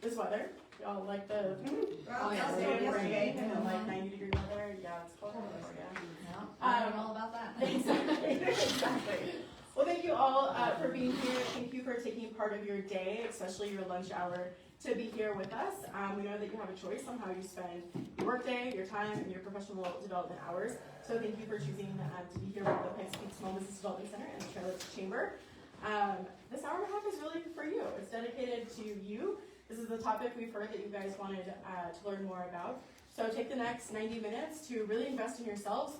this weather. Y'all like the Yesterday. like 90-degree weather? Yeah, it's cold out for you. I know all about that. Exactly. Well, thank you all for being here. Thank you for taking part of your day, especially your lunch hour, to be here with us. We know that you have a choice on how you spend your workday, your time, and your professional development hours. So thank you for choosing to be here with the Pikes Peak Small Business Development Center and the Trail Lakes Chamber. This hour and a half is really for you. It's dedicated to you. This is the topic we've heard that you guys wanted to learn more about. So take the next 90 minutes to really invest in yourselves.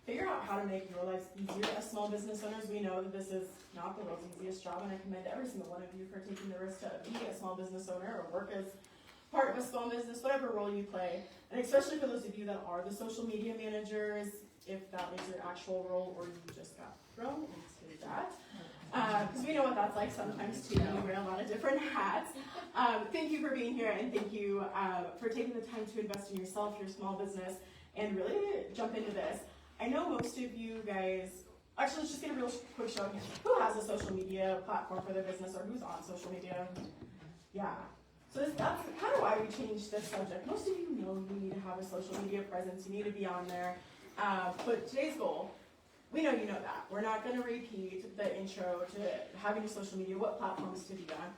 Figure out how to make your lives easier as small business owners. We know that this is not the world's easiest job, and I commend every single one of you for taking the risk to be a small business owner or work as part of a small business, whatever role you play. And especially for those of you that are the social media managers, if that is your actual role or you just got thrown into that. Because we know what that's like sometimes too. You wear a lot of different hats. Thank you for being here, and thank you for taking the time to invest in yourself, your small business, and really jump into this. I know most of you guys, actually let's just get a real quick show of hands. Who has a social media platform for their business or who's on social media? Yeah. So that's kind of why we changed this subject. Most of you know you need to have a social media presence. You need to be on there. But today's goal, we know you know that. We're not going to repeat the intro to having a social media, what platforms to be on.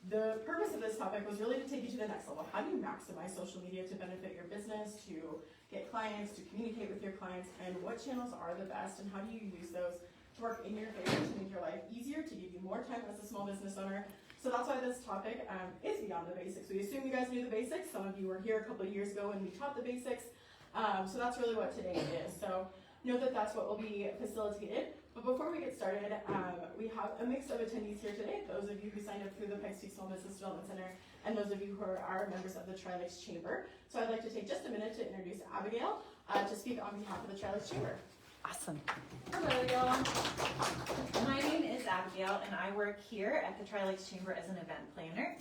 The purpose of this topic was really to take you to the next level. How do you maximize social media to benefit your business, to get clients, to communicate with your clients, and what channels are the best, and how do you use those to work in your favor to make your life easier, to give you more time as a small business owner. So that's why this topic is beyond the basics. We assume you guys knew the basics. Some of you were here a couple of years ago when we taught the basics. So that's really what today is. So know that that's what will be facilitated. But before we get started, we have a mix of attendees here today. Those of you who signed up through the Pikes Peak Small Business Development Center, and those of you who are members of the Trail Lakes Chamber. So I'd like to take just a minute to introduce Abigail to speak on behalf of the Trail Lakes Chamber. Awesome. Hello, y'all. My name is Abigail, and I work here at the Trail Lakes Chamber as an event planner.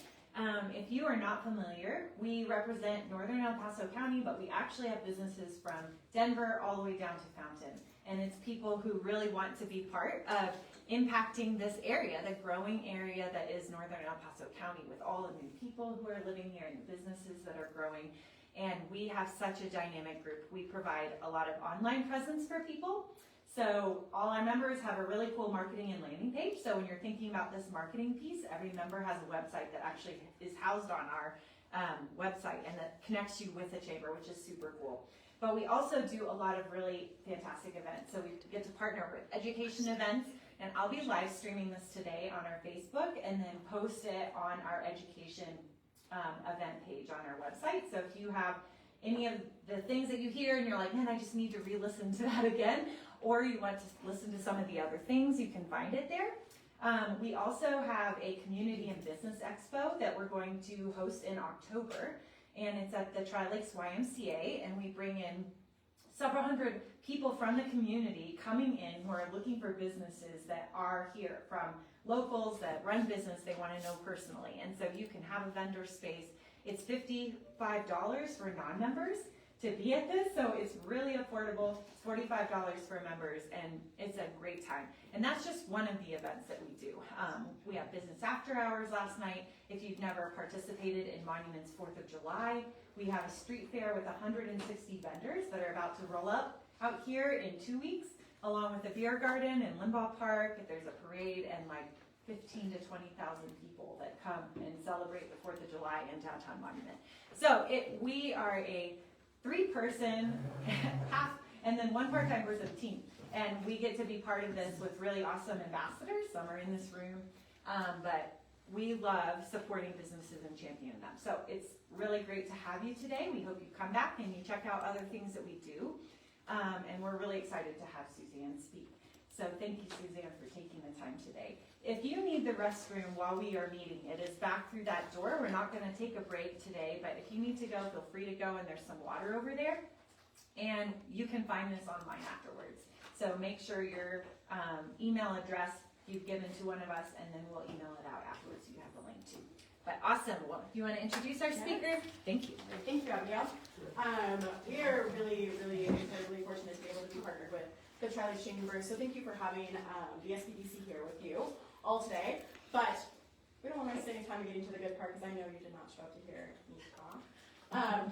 If you are not familiar, we represent northern El Paso County, but we actually have businesses from Denver all the way down to Fountain. And it's people who really want to be part of impacting this area, the growing area that is northern El Paso County, with all the new people who are living here and the businesses that are growing. And we have such a dynamic group. We provide a lot of online presence for people. So all our members have a really cool marketing and landing page. So when you're thinking about this marketing piece, every member has a website that actually is housed on our website and that connects you with the chamber, which is super cool. But we also do a lot of really fantastic events. So we get to partner with education events, and I'll be live streaming this today on our Facebook and then post it on our education event page on our website. So if you have any of the things that you hear and you're like, man, I just need to re-listen to that again, or you want to listen to some of the other things, you can find it there. We also have a community and business expo that we're going to host in October, and it's at the Trail Lakes YMCA, and we bring in several hundred people from the community coming in who are looking for businesses that are here, from locals that run business they want to know personally. And so you can have a vendor space. It's $55 for non-members to be at this, so it's really affordable. It's $45 for members, and it's a great time. And that's just one of the events that we do. We have business after hours last night. If you've never participated in Monuments 4th of July, we have a street fair with 160 vendors that are about to roll up out here in 2 weeks, along with a beer garden in Limbaugh Park. There's a parade and like 15 to 20,000 people that come and celebrate the 4th of July in downtown Monument. So we are a 3-person, half, and then 1 part-time person team. And we get to be part of this with really awesome ambassadors. Some are in this room, but we love supporting businesses and championing them. So it's really great to have you today. We hope you come back and you check out other things that we do. And we're really excited to have Suzanne speak. So thank you, Suzanne, for taking the time today. If you need the restroom while we are meeting, it is back through that door. We're not going to take a break today, but if you need to go, feel free to go, and there's some water over there. And you can find this online afterwards. So make sure your email address you've given to one of us, and then we'll email it out afterwards so you have the link too. But awesome. Well, you want to introduce our speaker? Thank you. Thank you, Abigail. We are really, really incredibly fortunate to be able to be partnered with the Trail Lakes Chamber. So thank you for having the SBDC here with you all today. But we don't want to waste any time getting to the good part because I know you did not show up to hear me talk.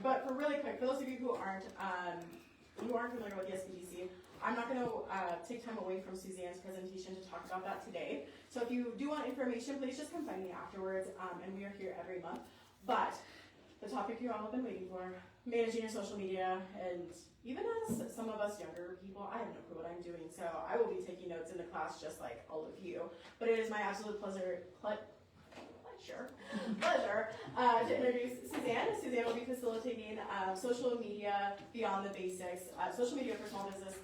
But for really quick, for those of you who aren't familiar with the SBDC, I'm not going to take time away from Suzanne's presentation to talk about that today. So if you do want information, please just come find me afterwards, and we are here every month. But the topic you all have been waiting for, managing your social media, and even as some of us younger people, I have no clue what I'm doing, so I will be taking notes in the class just like all of you. But it is my absolute pleasure to introduce Suzanne. Suzanne will be facilitating social media beyond the basics, social media for small business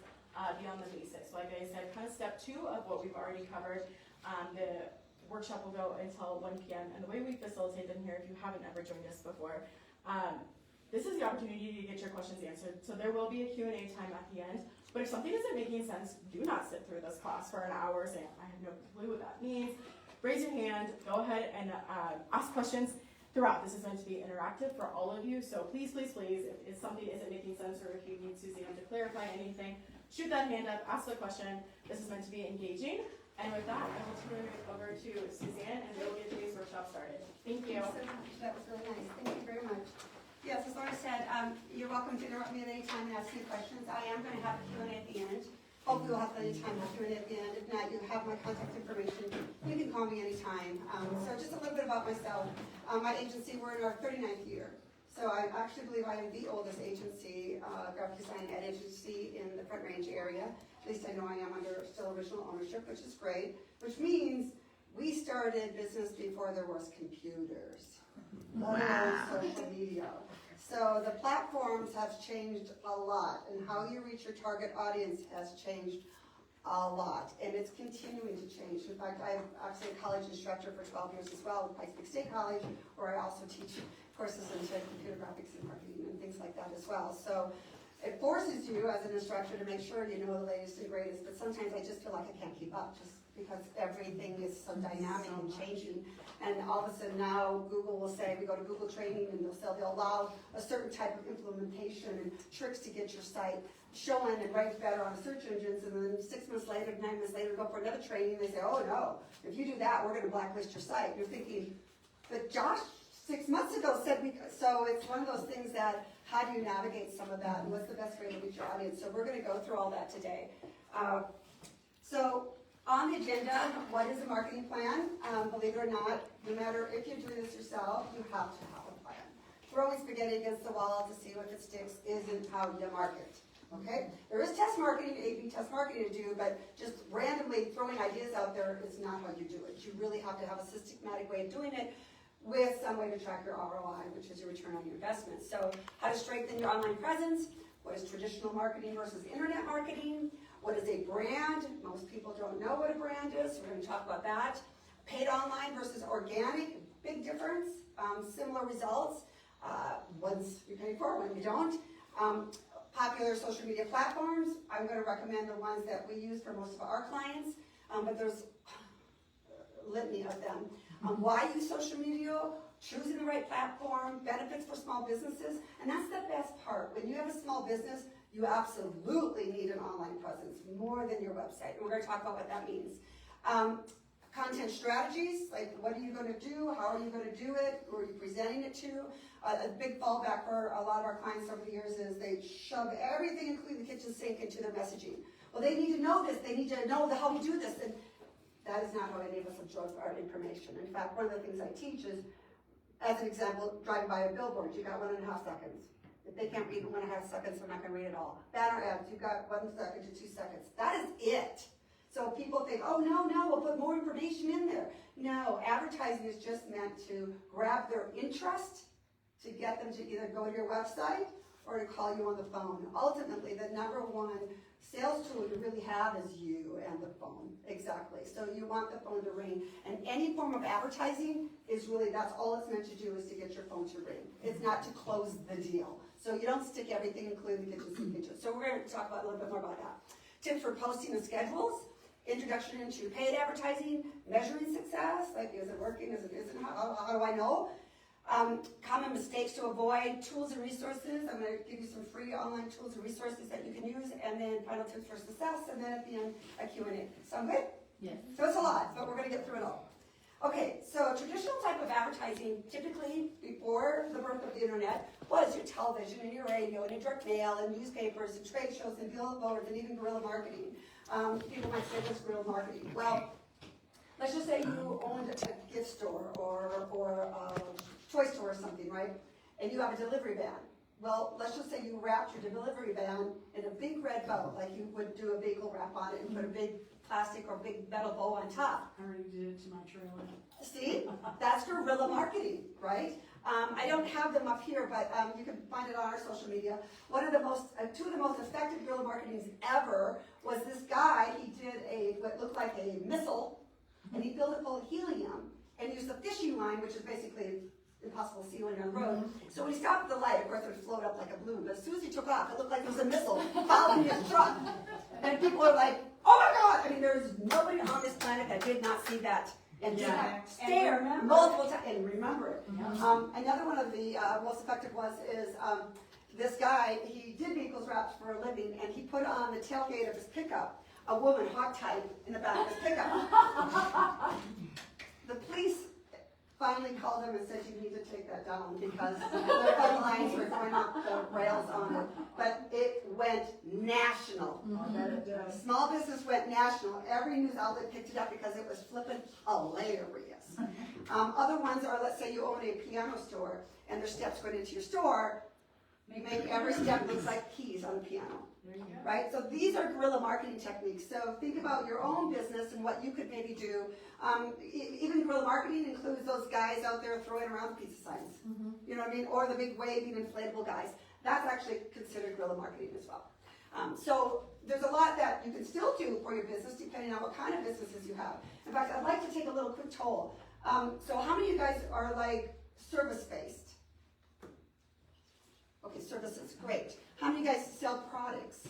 beyond the basics. So like I said, kind of step 2 of what we've already covered. The workshop will go until 1 p.m. and the way we facilitate them here, if you haven't ever joined us before, this is the opportunity to get your questions answered. So there will be a Q&A time at the end. But if something isn't making sense, do not sit through this class for an hour saying, I have no clue what that means. Raise your hand, go ahead and ask questions throughout. This is meant to be interactive for all of you. So please, please, please, if something isn't making sense or if you need Suzanne to clarify anything, shoot that hand up, ask the question. This is meant to be engaging. And with that, I will turn it over to Suzanne and we'll get today's workshop started. Thank you. Thank you so much. That was really nice. Thank you very much. Yes, as Laura said, you're welcome to interrupt me at any time and ask me questions. I am going to have a Q&A at the end. Hopefully we'll have plenty of time for Q&A at the end. If not, you have my contact information. You can call me anytime. So just a little bit about myself. My agency, we're in our 39th year. So I actually believe I am the oldest agency, graphic design ad agency in the Front Range area. At least I know I am under still original ownership, which is great. Which means we started business before there was computers, let alone social media. So the platforms have changed a lot, and how you reach your target audience has changed a lot, and it's continuing to change. In fact, I'm actually a college instructor for 12 years as well with Pikes Peak State College, where I also teach courses into computer graphics and marketing and things like that as well. So it forces you as an instructor to make sure you know the latest and greatest, but sometimes I just feel like I can't keep up just because everything is so dynamic and changing. And all of a sudden now Google will say, we go to Google training and they'll allow a certain type of implementation and tricks to get your site showing and ranked better on search engines, and then 6 months later, 9 months later, go for another training, they say, oh no, if you do that, we're gonna blacklist your site. You're thinking, but Josh 6 months ago said we could. So it's one of those things that, how do you navigate some of that, and what's the best way to reach your audience? So we're gonna go through all that today. So on the agenda, what is a marketing plan? Believe it or not, no matter if you're doing this yourself, you have to have a plan. Throwing spaghetti against the wall to see if it sticks isn't how you market. Okay? There is test marketing, A/B test marketing to do, but just randomly throwing ideas out there is not how you do it. You really have to have a systematic way of doing it with some way to track your ROI, which is your return on your investment. So how to strengthen your online presence, what is traditional marketing versus internet marketing, what is a brand? Most people don't know what a brand is, so we're going to talk about that. Paid online versus organic, big difference, similar results. One's you pay for, one you don't. Popular social media platforms, I'm going to recommend the ones that we use for most of our clients, but there's a litany of them. Why use social media, choosing the right platform, benefits for small businesses, and that's the best part. When you have a small business, you absolutely need an online presence, more than your website. And we're going to talk about what that means. Content strategies, like what are you going to do? How are you going to do it? Who are you presenting it to? A big fallback for a lot of our clients over the years is they shove everything, including the kitchen sink, into their messaging. Well, they need to know this. They need to know how we do this. And that is not how any of us absorb our information. In fact, one of the things I teach is, as an example, driving by a billboard, you got 1.5 seconds. If they can't read in 1.5 seconds, they're not going to read it all. Banner ads, you've got 1 second to 2 seconds. That is it. So people think, oh, no, we'll put more information in there. No, advertising is just meant to grab their interest, to get them to either go to your website or to call you on the phone. Ultimately, the #1 sales tool you really have is you and the phone. Exactly. So you want the phone to ring. And any form of advertising is really, that's all it's meant to do, is to get your phone to ring. It's not to close the deal. So you don't stick everything, including the kitchen sink, into it. So we're going to talk about a little bit more about that. Tips for posting and schedules. Introduction into paid advertising, measuring success, like is it working, is it isn't, how do I know? Common mistakes to avoid, tools and resources. I'm going to give you some free online tools and resources that you can use, and then final tips for success, and then at the end, a Q&A. Sound good? Yes. So it's a lot, but we're going to get through it all. Okay, so a traditional type of advertising, typically before the birth of the internet, was your television and your radio and your direct mail and newspapers and trade shows and billboards and even guerrilla marketing. People might say this guerrilla marketing. Well, let's just say you owned a gift store or a toy store or something, right? And you have a delivery van. Well, let's just say you wrapped your delivery van in a big red bow, like you would do a bagel wrap on it and put a big plastic or big metal bow on top. I already did it to my trailer. See, that's guerrilla marketing, right? I don't have them up here, but you can find it on our social media. Two of the most effective guerrilla marketings ever was this guy. He did what looked like a missile, and he filled it full of helium and used the fishing line, which is basically impossible to see when you're on the road. So when he stopped at the light, of course, it would float up like a balloon. But as soon as he took off, it looked like it was a missile following his truck. And people are like, "Oh my God!" I mean, there's nobody on this planet that did not see that and did not stare multiple times and remember it. Another one of the most effective is this guy. He did bagels wraps for a living, and he put on the tailgate of his pickup a woman hog-tied in the back of his pickup. The police finally called him and said, "You need to take that down," because the phone lines were going off the rails on it. But it went national. Small business went national. Every news outlet picked it up because it was flippin' hilarious. Other ones are, let's say you own a piano store and there's steps going into your store. Make every step looks like keys on a piano. There you go. Right? So these are guerrilla marketing techniques. So think about your own business and what you could maybe do. Even guerrilla marketing includes those guys out there throwing around pizza signs. You know what I mean? Or the big waving inflatable guys. That's actually considered guerrilla marketing as well. So there's a lot that you can still do for your business depending on what kind of businesses you have. In fact, I'd like to take a little quick toll. So how many of you guys are like service-based? Okay, services, great. How many of you guys sell products?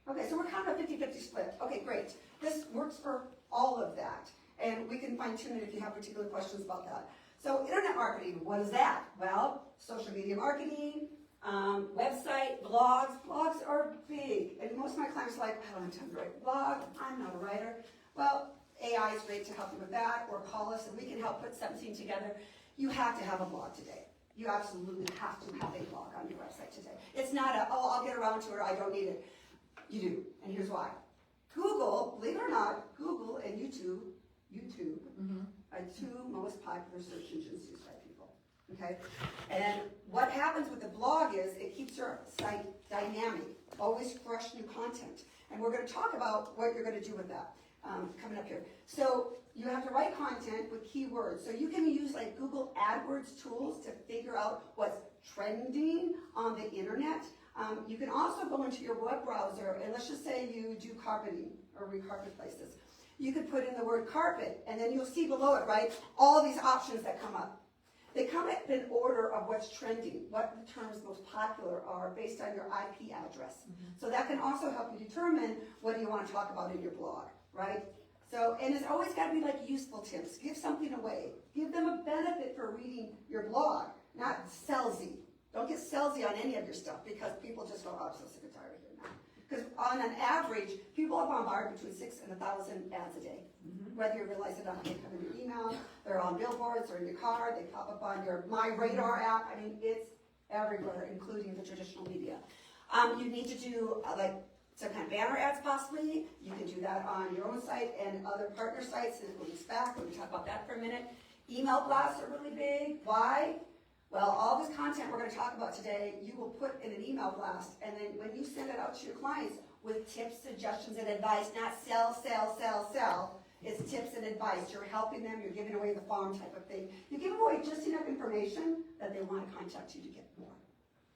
Okay, so we're kind of a 50-50 split. Okay, great. This works for all of that. And we can fine tune it if you have particular questions about that. So internet marketing, what is that? Well, social media marketing, website, blogs. Blogs are big. And most of my clients are like, I don't have time to write a blog. I'm not a writer. Well, AI is great to help you with that, or call us and we can help put something together. You have to have a blog today. You absolutely have to have a blog on your website today. It's not I'll get around to it, I don't need it. You do, and here's why. Google, believe it or not, Google and YouTube are two most popular search engines used by people, okay? And what happens with the blog is it keeps your site dynamic, always fresh new content. And we're gonna talk about what you're gonna do with that coming up here. So you have to write content with keywords. So you can use like Google AdWords tools to figure out what's trending on the internet. You can also go into your web browser and let's just say you do carpeting or recarpet places. You could put in the word carpet and then you'll see below it, right, all these options that come up. They come up in order of what's trending, what the terms most popular are based on your IP address. So that can also help you determine what you want to talk about in your blog, right? So, and it's always got to be like useful tips. Give something away. Give them a benefit for reading your blog, not salesy. Don't get salesy on any of your stuff because people just go, oh, I'm so sick and tired of hearing that. Because on an average, people are bombarded between 6,000 and 1,000 ads a day. Whether you realize it or not, they come in your email, they're on billboards, they're in your car, they pop up on your My Radar app. I mean, it's everywhere, including the traditional media. You need to do like some kind of banner ads possibly. You can do that on your own site and other partner sites, and we'll be back. We'll talk about that for a minute. Email blasts are really big. Why? Well, all this content we're going to talk about today, you will put in an email blast, and then when you send it out to your clients with tips, suggestions, and advice, not sell, it's tips and advice. You're helping them, you're giving away the farm type of thing. You give away just enough information that they want to contact you to get more,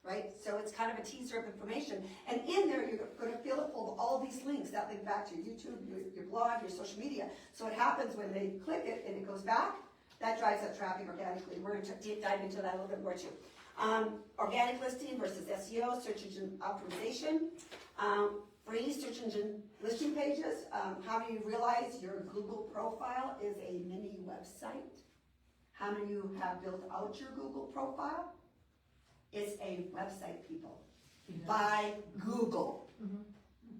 right? So it's kind of a teaser of information. And in there, you're going to feel it full of all these links that link back to your YouTube, your blog, your social media. So what happens when they click it and it goes back, that drives up traffic organically. We're going to deep dive into that a little bit more too. Organic listing versus SEO, search engine optimization. Free search engine listing pages. How do you realize your Google profile is a mini website? How many of you have built out your Google profile? It's a website, people, by Google.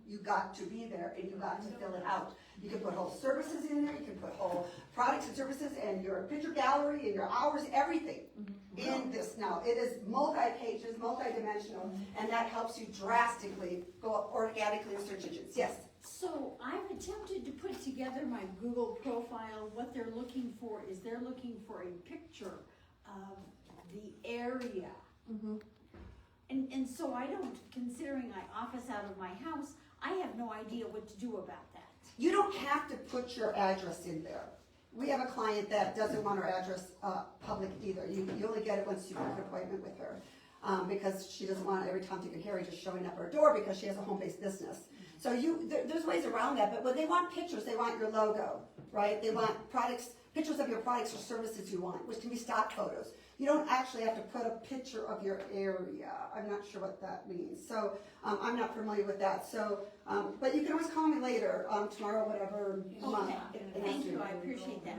you got to be there and you got to fill it out. You can put whole services in there, you can put whole products and services and your picture gallery and your hours, everything in this now. It is multi-pages, multi-dimensional, and that helps you drastically go up organically in search engines. Yes? So I've attempted to put together my Google profile. What they're looking for is they're looking for a picture of the area. And so I don't, considering I office out of my house, I have no idea what to do about that. You don't have to put your address in there. We have a client that doesn't want her address public either. You only get it once you book an appointment with her. Because she doesn't want every Tom, Dick, and Harry just showing up at her door because she has a home-based business. So there's ways around that, but when they want pictures, they want your logo, right? They want products, pictures of your products or services you want, which can be stock photos. You don't actually have to put a picture of your area. I'm not sure what that means. So I'm not familiar with that. So, but you can always call me later, tomorrow, whatever. Okay, thank you, I appreciate that.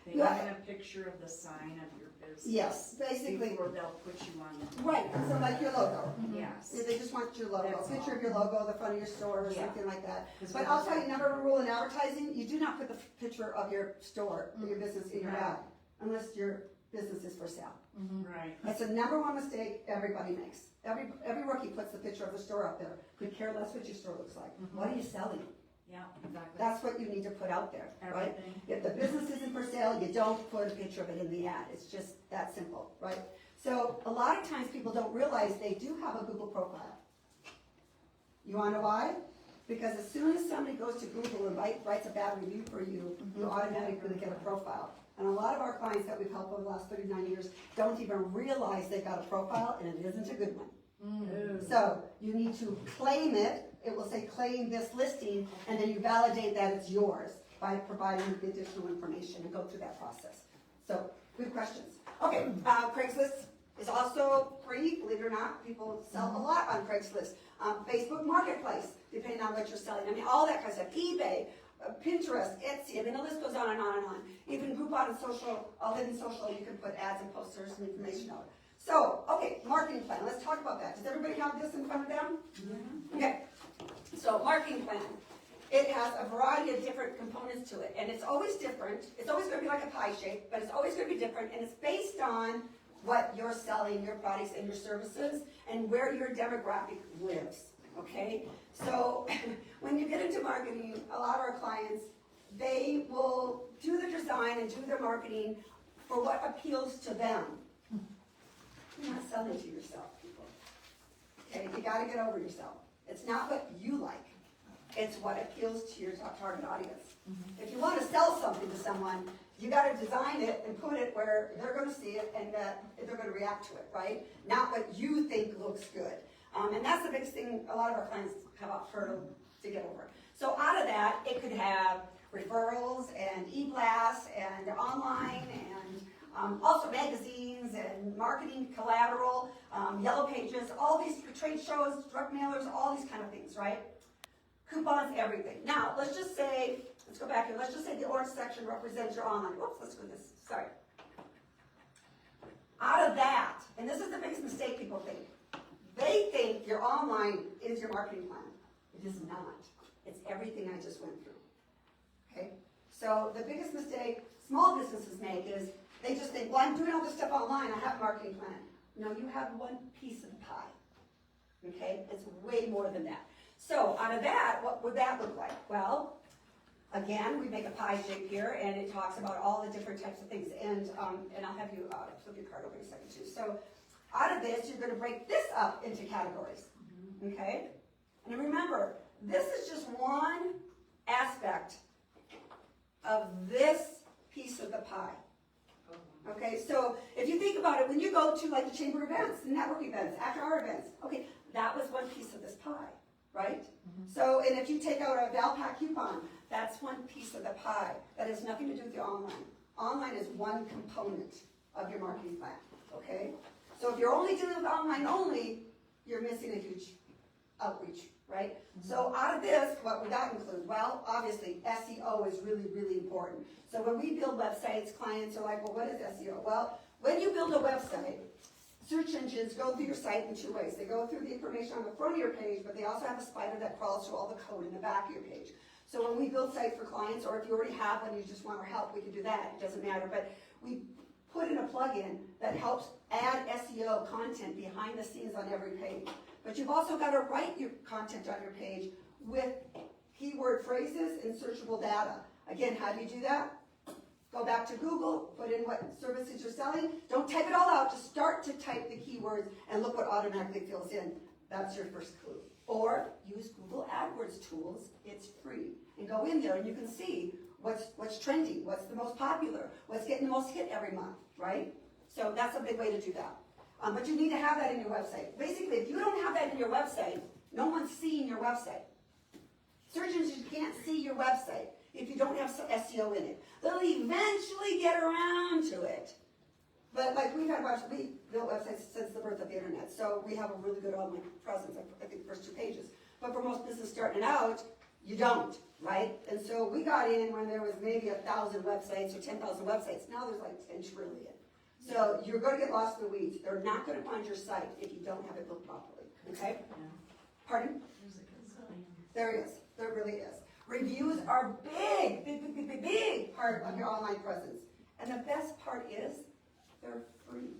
They want a picture of the sign of your business. Yes, basically. Before they'll put you on the. Right, so like your logo. Yes. They just want your logo, That's a picture all. of your logo, the front of your store or Yeah. something like that. 'Cause But we I'll just tell you, have- number one rule in advertising, you do not put the picture of your store or your business in your Right. ad unless your business is for sale. Right. That's the number one mistake everybody makes. Every rookie puts the picture of the store up there. Could care less what your store looks like. What are you selling? Yeah, exactly. That's what you need to put out there, right? Everything. If the business isn't for sale, you don't put a picture of it in the ad. It's just that simple, right? So a lot of times people don't realize they do have a Google profile. You wanna know why? Because as soon as somebody goes to Google and writes a bad review for you, you automatically get a profile. And a lot of our clients that we've helped over the last 39 years don't even realize they've got a profile and it isn't a good one. So you need to claim it. It will say claim this listing, and then you validate that it's yours by providing the additional information and go through that process. So, good questions. Okay, Craigslist is also free, believe it or not. People sell a lot on Craigslist. Facebook Marketplace, depending on what you're selling. I mean, all that kind of stuff. eBay, Pinterest, Etsy. I mean, the list goes on and on and on. Even Groupon and social, Living Social, you can put ads and posters and information out. So, okay, marketing plan. Let's talk about that. Does everybody have this in front of them? Okay. So, marketing plan. It has a variety of different components to it, and it's always different. It's always going to be like a pie shape, but it's always going to be different, and it's based on what you're selling, your products and your services, and where your demographic lives, okay? So, when you get into marketing, a lot of our clients, they will do the design and do their marketing for what appeals to them. You're not selling to yourself, people. Okay, you gotta get over yourself. It's not what you like. It's what appeals to your target audience. If you want to sell something to someone, you got to design it and put it where they're going to see it and they're going to react to it, right? Not what you think looks good. And that's the biggest thing a lot of our clients have a hurdle to get over. So out of that, it could have referrals and e-blasts and online and also magazines and marketing collateral, yellow pages, all these trade shows, drug mailers, all these kind of things, right? Coupons, everything. Now, let's just say, let's go back here, let's just say the orange section represents your online. Whoops, let's go this, sorry. Out of that, and this is the biggest mistake people think, they think your online is your marketing plan. It is not. It's everything I just went through. Okay? So the biggest mistake small businesses make is they just think, well, I'm doing all this stuff online, I have a marketing plan. No, you have one piece of the pie. Okay? It's way more than that. So out of that, what would that look like? Well, again, we make a pie shape here, and it talks about all the different types of things. And I'll have you flip your card over in a second too. So out of this, you're going to break this up into categories. Okay? And remember, this is just one aspect of this piece of the pie. Okay, so if you think about it, when you go to like the chamber events, the network events, after our events, okay, that was one piece of this pie, right? So, and if you take out a Valpak coupon, that's one piece of the pie. That has nothing to do with your online. Online is one component of your marketing plan, okay? So if you're only dealing with online only, you're missing a huge outreach, right? So out of this, what would that include? Well, obviously, SEO is really, really important. So when we build websites, clients are like, well, what is SEO? Well, when you build a website, search engines go through your site in two ways. They go through the information on the front of your page, but they also have a spider that crawls through all the code in the back of your page. So when we build sites for clients, or if you already have one, you just want our help, we can do that, it doesn't matter. But we put in a plugin that helps add SEO content behind the scenes on every page. But you've also got to write your content on your page with keyword phrases and searchable data. Again, how do you do that? Go back to Google, put in what services you're selling. Don't type it all out, just start to type the keywords and look what automatically fills in. That's your first clue. Or use Google AdWords tools, it's free. And go in there and you can see what's trending, what's the most popular, what's getting the most hit every month, right? So that's a big way to do that. But you need to have that in your website. Basically, if you don't have that in your website, no one's seeing your website. Search engines can't see your website if you don't have some SEO in it. They'll eventually get around to it. But like we built websites since the birth of the internet, so we have a really good online presence, I think the first 2 pages. But for most business starting out, you don't, right? And so we got in when there was maybe 1,000 websites or 10,000 websites. Now there's like 10 trillion. So you're going to get lost in the weeds. They're not going to find your site if you don't have it built properly, okay? Pardon? There it is. There really is. Reviews are big part of your online presence. And the best part is they're free.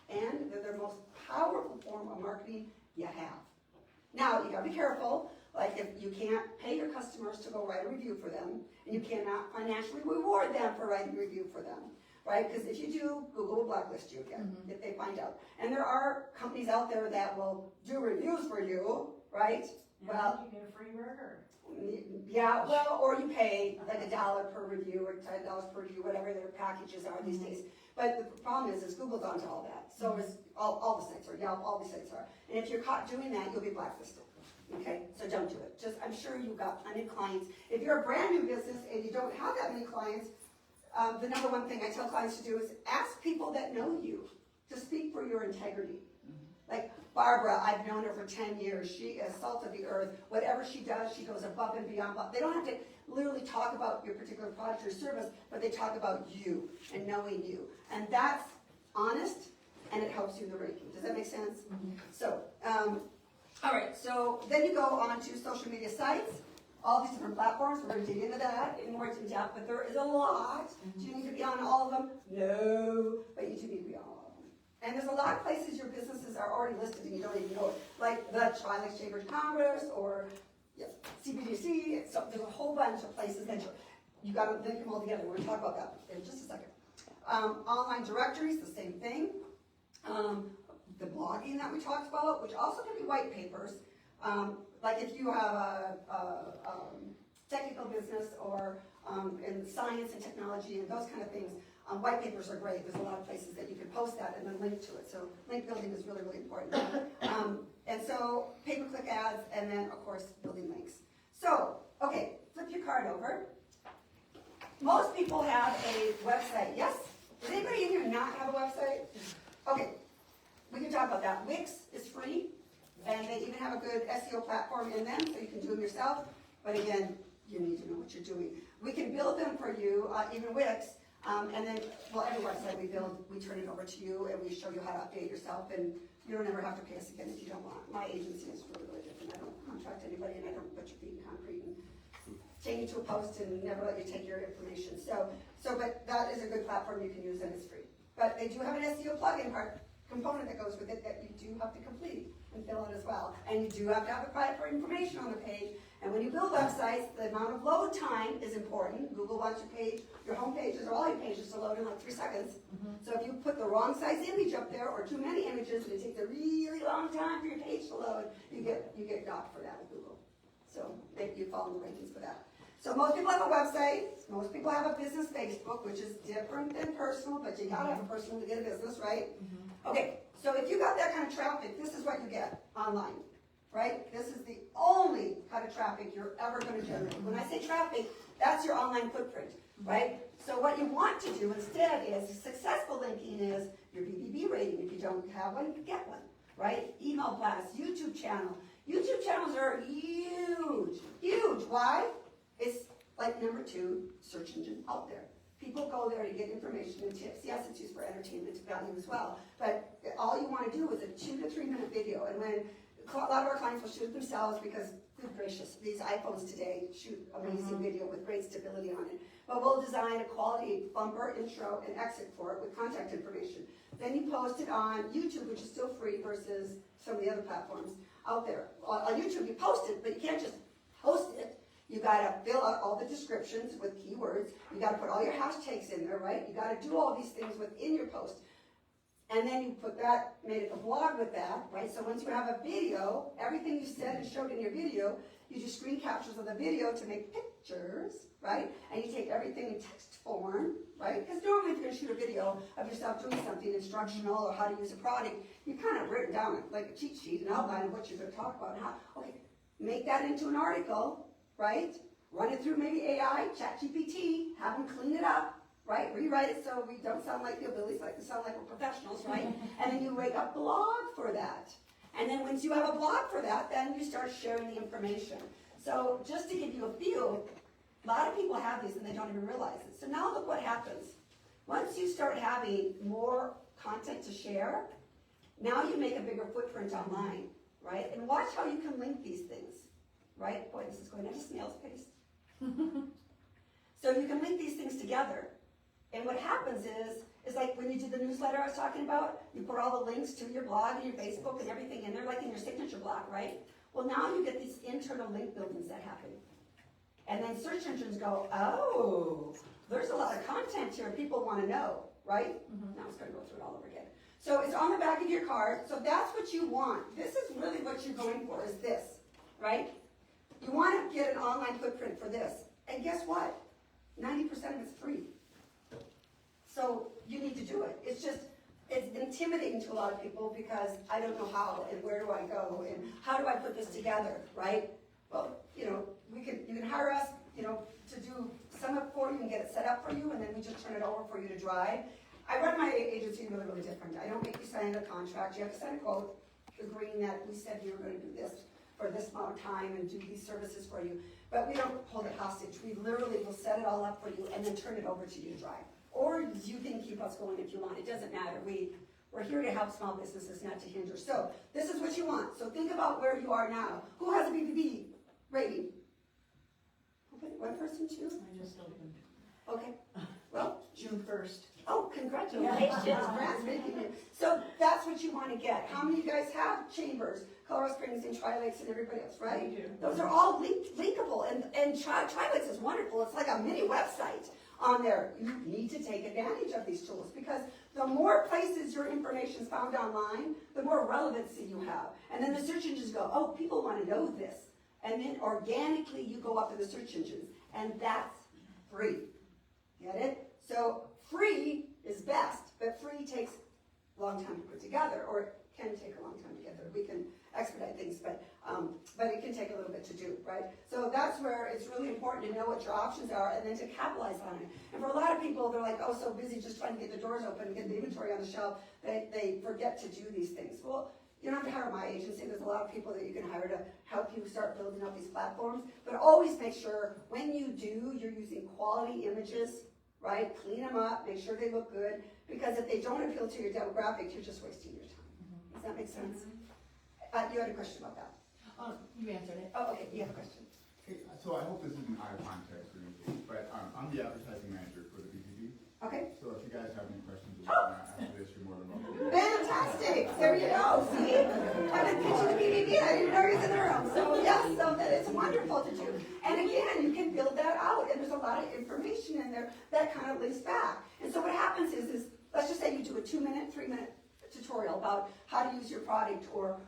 And they're the most powerful form of marketing you have. Now, you gotta be careful. Like, if you can't pay your customers to go write a review for them, and you cannot financially reward them for writing a review for them, right? Because if you do, Google will blacklist you again if they find out. And there are companies out there that will do reviews for you, right? Well, you get a free burger. yeah, well, or you pay like $1 per review or $10 per review, whatever their packages are these days. But the problem is Google's onto all that. So is all the sites are, yeah, all the sites are. And if you're caught doing that, you'll be blacklisted. Okay, so don't do it. Just, I'm sure you've got plenty of clients. If you're a brand new business and you don't have that many clients, the number one thing I tell clients to do is ask people that know you to speak for your integrity. Like Barbara, I've known her for 10 years. She is salt of the earth. Whatever she does, she goes above and beyond. They don't have to literally talk about your particular product or service, but they talk about you and knowing you. And that's honest, and it helps you in the ranking. Does that make sense? So, all right, so then you go on to social media sites, all these different platforms. We're going to dig into that in more in depth, but there is a lot. Do you need to be on all of them? No, but you do need to be on all of them. And there's a lot of places your businesses are already listed and you don't even know it, like the Tri-Lakes Chamber of Commerce or CBDC. So there's a whole bunch of places that you got to link them all together. We're going to talk about that in just a second. Online directories, the same thing. The blogging that we talked about, which also can be white papers. Like if you have a technical business or in science and technology and those kind of things, white papers are great. There's a lot of places that you can post that and then link to it. So link building is really, really important. And so pay-per-click ads, and then of course building links. So, okay, flip your card over. Most people have a website, yes? Does anybody in here not have a website? Okay, we can talk about that. Wix is free, and they even have a good SEO platform in them, so you can do them yourself. But again, you need to know what you're doing. We can build them for you, even Wix, and then, well, every website we build, we turn it over to you, and we show you how to update yourself, and you don't ever have to pay us again if you don't want. My agency is really, really different. I don't contract anybody, and I don't put your feet in concrete and chain you to a post and never let you take your information. But that is a good platform you can use, and it's free. But they do have an SEO plugin component that goes with it that you do have to complete and fill out as well. And you do have to have the proper information on the page. And when you build websites, the amount of load time is important. Google wants your home pages or all your pages to load in like 3 seconds. So if you put the wrong size image up there or too many images and it takes a really long time for your page to load, you get docked for that with Google. So you fall in the rankings for that. So most people have a website. Most people have a business Facebook, which is different than personal, but you gotta have a personal to get a business, right? Okay, so if you got that kind of traffic, this is what you get online, right? This is the only kind of traffic you're ever going to generate. When I say traffic, that's your online footprint, right? So what you want to do instead is, successful linking is your BBB rating. If you don't have one, get one, right? Email blasts, YouTube channel. YouTube channels are huge, huge. Why? It's like number 2 search engine out there. People go there to get information and tips. Yes, it's used for entertainment value as well, but all you wanna do is a 2 to 3 minute video, and when, a lot of our clients will shoot themselves because, good gracious, these iPhones today shoot amazing video with great stability on it. But we'll design a quality bumper, intro, and exit for it with contact information. Then you post it on YouTube, which is still free versus some of the other platforms out there. On YouTube, you post it, but you can't just post it. You gotta fill out all the descriptions with keywords. You gotta put all your hashtags in there, right? You gotta do all these things within your post. And then you put that, made it a blog with that, right? So once you have a video, everything you said and showed in your video, you do screen captures of the video to make pictures, right? And you take everything in text form, right? Because normally if you're gonna shoot a video of yourself doing something instructional or how to use a product, you kind of written down like a cheat sheet, an outline of what you're gonna talk about and how, okay, make that into an article, right? Run it through maybe AI, ChatGPT, have them clean it up, right? Rewrite it so we don't sound like hillbillies, like we sound like we're professionals, right? And then you make a blog for that. And then once you have a blog for that, then you start sharing the information. So just to give you a feel, a lot of people have these and they don't even realize it. So now look what happens. Once you start having more content to share, now you make a bigger footprint online, right? And watch how you can link these things, right? Boy, this is going at a snail's pace. So you can link these things together. And what happens is like when you did the newsletter I was talking about, you put all the links to your blog and your Facebook and everything in there, like in your signature block, right? Well, now you get these internal link buildings that happen. And then search engines go, oh, there's a lot of content here people want to know, right? Now it's going to go through it all over again. So it's on the back of your card. So that's what you want. This is really what you're going for, is this, right? You want to get an online footprint for this. And guess what? 90% of it's free. So you need to do it. It's intimidating to a lot of people because I don't know how and where do I go and how do I put this together, right? Well, you know, you can hire us, you know, to do some of it for you and get it set up for you, and then we just turn it over for you to drive. I run my agency really, really different. I don't make you sign a contract. You have to sign a quote agreeing that we said you were going to do this for this amount of time and do these services for you. But we don't hold it hostage. We literally will set it all up for you and then turn it over to you to drive. Or you can keep us going if you want. It doesn't matter. We're here to help small businesses, not to hinder. So this is what you want. So think about where you are now. Who has a BBB rating? One person, two? I just opened Okay. Well, June 1st. oh, congratulations. Grant's making it. So that's what you want to get. How many of you guys have chambers? Colorado Springs and Tri-Lakes and everybody else, right? We do. Those are all linkable. And Tri-Lakes is wonderful. It's like a mini website on there. You need to take advantage of these tools because the more places your information is found online, the more relevancy you have. And then the search engines go, oh, people want to know this. And then organically you go up in the search engines. And that's free. Get it? So free is best, but free takes a long time to put together, or it can take a long time to get there. We can expedite things, but it can take a little bit to do, right? So that's where it's really important to know what your options are and then to capitalize on it. And for a lot of people, they're like, oh, so busy just trying to get the doors open and get the inventory on the shelf, they forget to do these things. Well, you don't have to hire my agency. There's a lot of people that you can hire to help you start building up these platforms. But always make sure when you do, you're using quality images, right? Clean them up, make sure they look good. Because if they don't appeal to your demographic, you're just wasting your time. Does that make sense? You had a question about that. You answered it. Oh, okay, you have a question. Hey, so I hope this isn't out of context or anything, but I'm the advertising manager for the BBB. Okay. So if you guys have any questions after this, you're more than welcome. Fantastic. There you go. See? I've been pitching the BBB. I didn't know he was in the room. So yes, so that it's wonderful to do. And again, you can build that out, and there's a lot of information in there that kind of links back. And so what happens is let's just say you do a 2-minute, 3-minute tutorial about how to use your product, or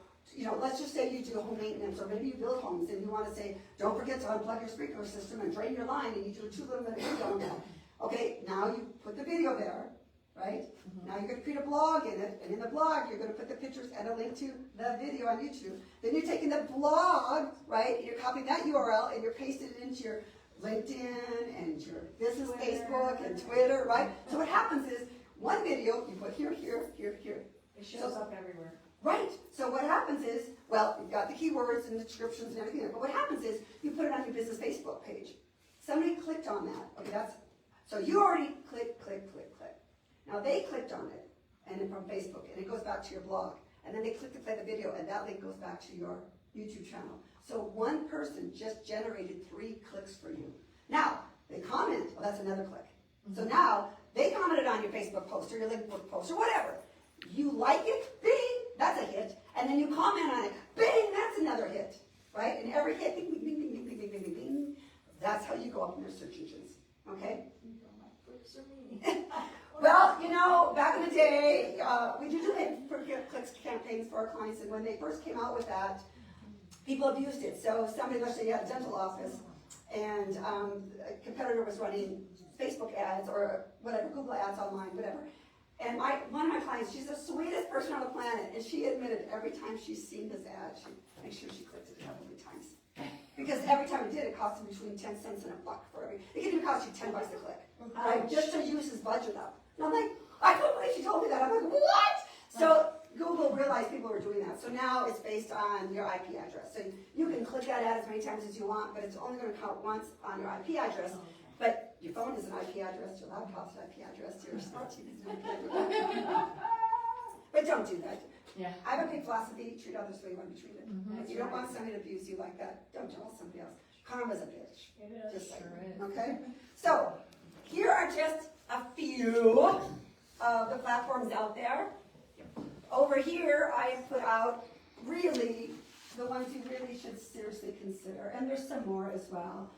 let's just say you do home maintenance, or maybe you build homes and you want to say, don't forget to unplug your sprinkler system and drain your line, and you do a 2-minute video on that. Okay, now you put the video there, right? Now you're going to create a blog in it, and in the blog you're going to put the pictures and a link to the video on YouTube. Then you're taking the blog, right? And you're copying that URL and you're pasting it into your LinkedIn and your business Facebook and Twitter, right? So what happens is one video you put here, here, here, here. It shows up everywhere. Right. So what happens is, well, you've got the keywords and the descriptions and everything there, but what happens is you put it on your business Facebook page. Somebody clicked on that. Okay, so you already click. Now they clicked on it, and then from Facebook, and it goes back to your blog. And then they click to play the video, and that link goes back to your YouTube channel. So one person just generated 3 clicks for you. Now, they comment, well, that's another click. So now, they commented on your Facebook post or your LinkedIn post or whatever. You like it, bing, that's a hit. And then you comment on it, bing, that's another hit. Right? And every hit, bing, bing, bing, bing, bing, bing, bing, bing, bing. That's how you go up in their search engines. Okay? Well, you know, back in the day, we did do pay-per-clicks campaigns for our clients, and when they first came out with that, people abused it. So somebody, let's say you had a dental office, and a competitor was running Facebook ads or whatever, Google ads online, whatever. And one of my clients, she's the sweetest person on the planet, and she admitted every time she's seen this ad, she makes sure she clicked it a couple of times. Because every time it did, it cost them between 10 cents and $1 for every. It can even cost you $10 a click, just to use his budget up. And I'm like, I couldn't believe she told me that. I'm like, what? So Google realized people were doing that. So now it's based on your IP address. So you can click that ad as many times as you want, but it's only going to count once on your IP address. But your phone is an IP address, your laptop's an IP address, your smart TV's an IP address. But don't do that. Yeah. I have a big philosophy, treat others the way you want to be treated. If you don't want somebody to abuse you like that, don't tell somebody else. Karma's a bitch. Just saying. Okay? So, here are just a few of the platforms out there. Over here, I have put out really the ones you really should seriously consider, and there's some more as well.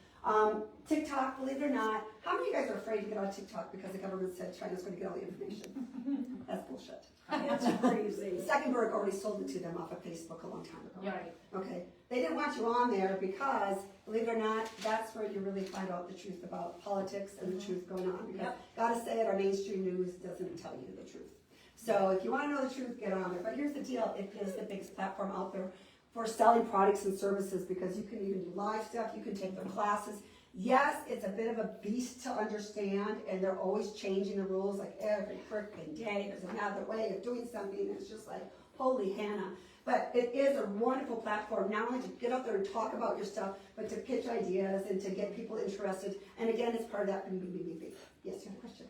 TikTok, believe it or not, how many of you guys are afraid to get on TikTok because the government said China's going to get all the information? That's bullshit. It's crazy. Zuckerberg already sold it to them off of Facebook a long time ago. Right. Okay, they didn't want you on there because, believe it or not, that's where you really find out the truth about politics and the truth going on. Because, gotta say it, our mainstream news doesn't tell you the truth. So if you want to know the truth, get on there. But here's the deal, it is the biggest platform out there for selling products and services because you can even do live stuff, you can take their classes. Yes, it's a bit of a beast to understand, and they're always changing the rules like every frickin' day. There's another way of doing something, and it's just like, holy Hannah. But it is a wonderful platform, not only to get out there and talk about your stuff, but to pitch ideas and to get people interested. And again, it's part of that bing, bing, bing, bing, bing. Yes, you have a question?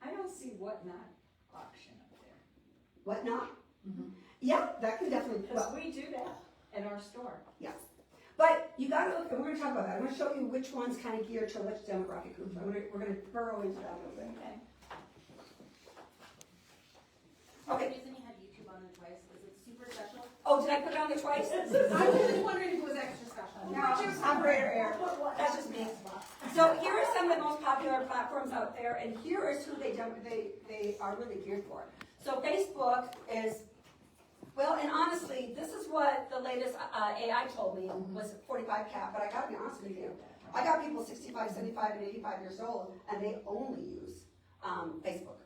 I don't see Whatnot auction up there. Whatnot? Yeah, that can definitely, Because we do that at our store. yes. But you gotta look, and we're gonna talk about that. I'm gonna show you which one's kind of geared to which demographic group. We're gonna burrow into that a little bit. Okay. The reason you had YouTube on there twice, was it super special? Oh, did I put it on there twice? I was just wondering if it was extra special. No, I'm greater air. That's just me. So here are some of the most popular platforms out there, and here is who they are really geared for. So Facebook is, well, and honestly, this is what the latest AI told me was 45 cap, but I gotta be honest with you. I got people 65, 75, and 85 years old, and they only use Facebook,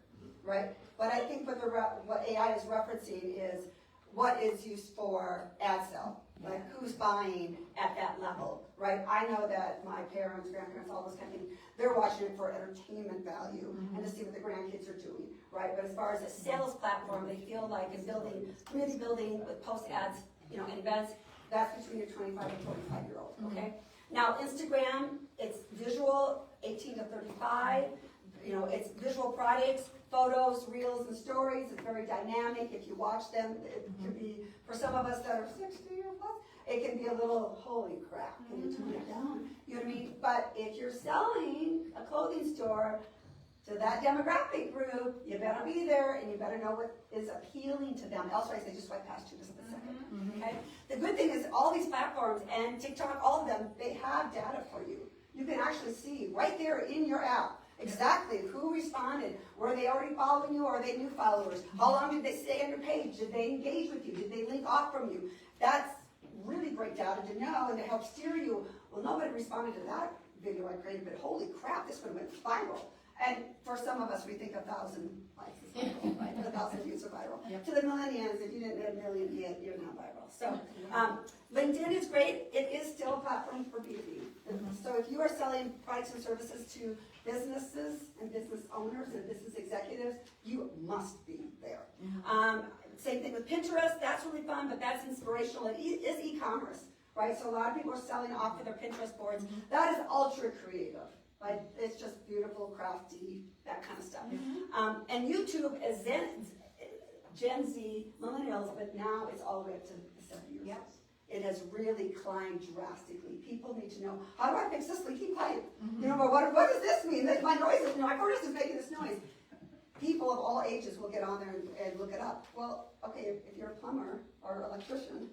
right? But I think what AI is referencing is what is used for ad sale, like who's buying at that level, right? I know that my parents, grandparents, all those kind of things, they're watching it for entertainment value and to see what the grandkids are doing, right? But as far as a sales platform, they feel like in building, community building with post ads, you know, and events, that's between your 25 and 45-year-old, okay? Now, Instagram, it's visual, 18 to 35, you know, it's visual products, photos, reels, and stories. It's very dynamic. If you watch them, it can be, for some of us that are 60 or plus, it can be a little, holy crap, can you tone it down? You know what I mean? But if you're selling a clothing store to that demographic group, you better be there and you better know what is appealing to them. Elsewise, they just swipe past you just a second, okay? The good thing is all these platforms and TikTok, all of them, they have data for you. You can actually see right there in your app exactly who responded. Were they already following you or are they new followers? How long did they stay on your page? Did they engage with you? Did they link off from you? That's really great data to know and to help steer you. Well, nobody responded to that video I created, but holy crap, this one went viral. And for some of us, we think 1,000 likes is viral, right? 1,000 views are viral. To the millennials, if you didn't get a million yet, you're not viral. So LinkedIn is great. It is still a platform for B2B. So if you are selling products and services to businesses and business owners and business executives, you must be there. Same thing with Pinterest. That's really fun, but that's inspirational. It is e-commerce, right? So a lot of people are selling off of their Pinterest boards. That is ultra creative. Like, it's just beautiful, crafty, that kind of stuff. And YouTube is Gen Z, millennials, but now it's all the way up to the 70 years. It has really climbed drastically. People need to know, how do I fix this leaky pipe? You know, but what does this mean? That my noise is, my furnace is making this noise. People of all ages will get on there and look it up. Well, okay, if you're a plumber or electrician,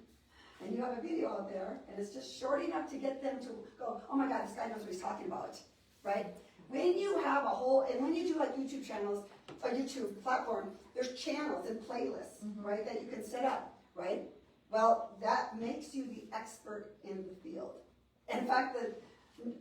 and you have a video out there, and it's just short enough to get them to go, oh my God, this guy knows what he's talking about, right? When you have a whole, and when you do like YouTube channels, or YouTube platform, there's channels and playlists, right, that you can set up, right? Well, that makes you the expert in the field. In fact,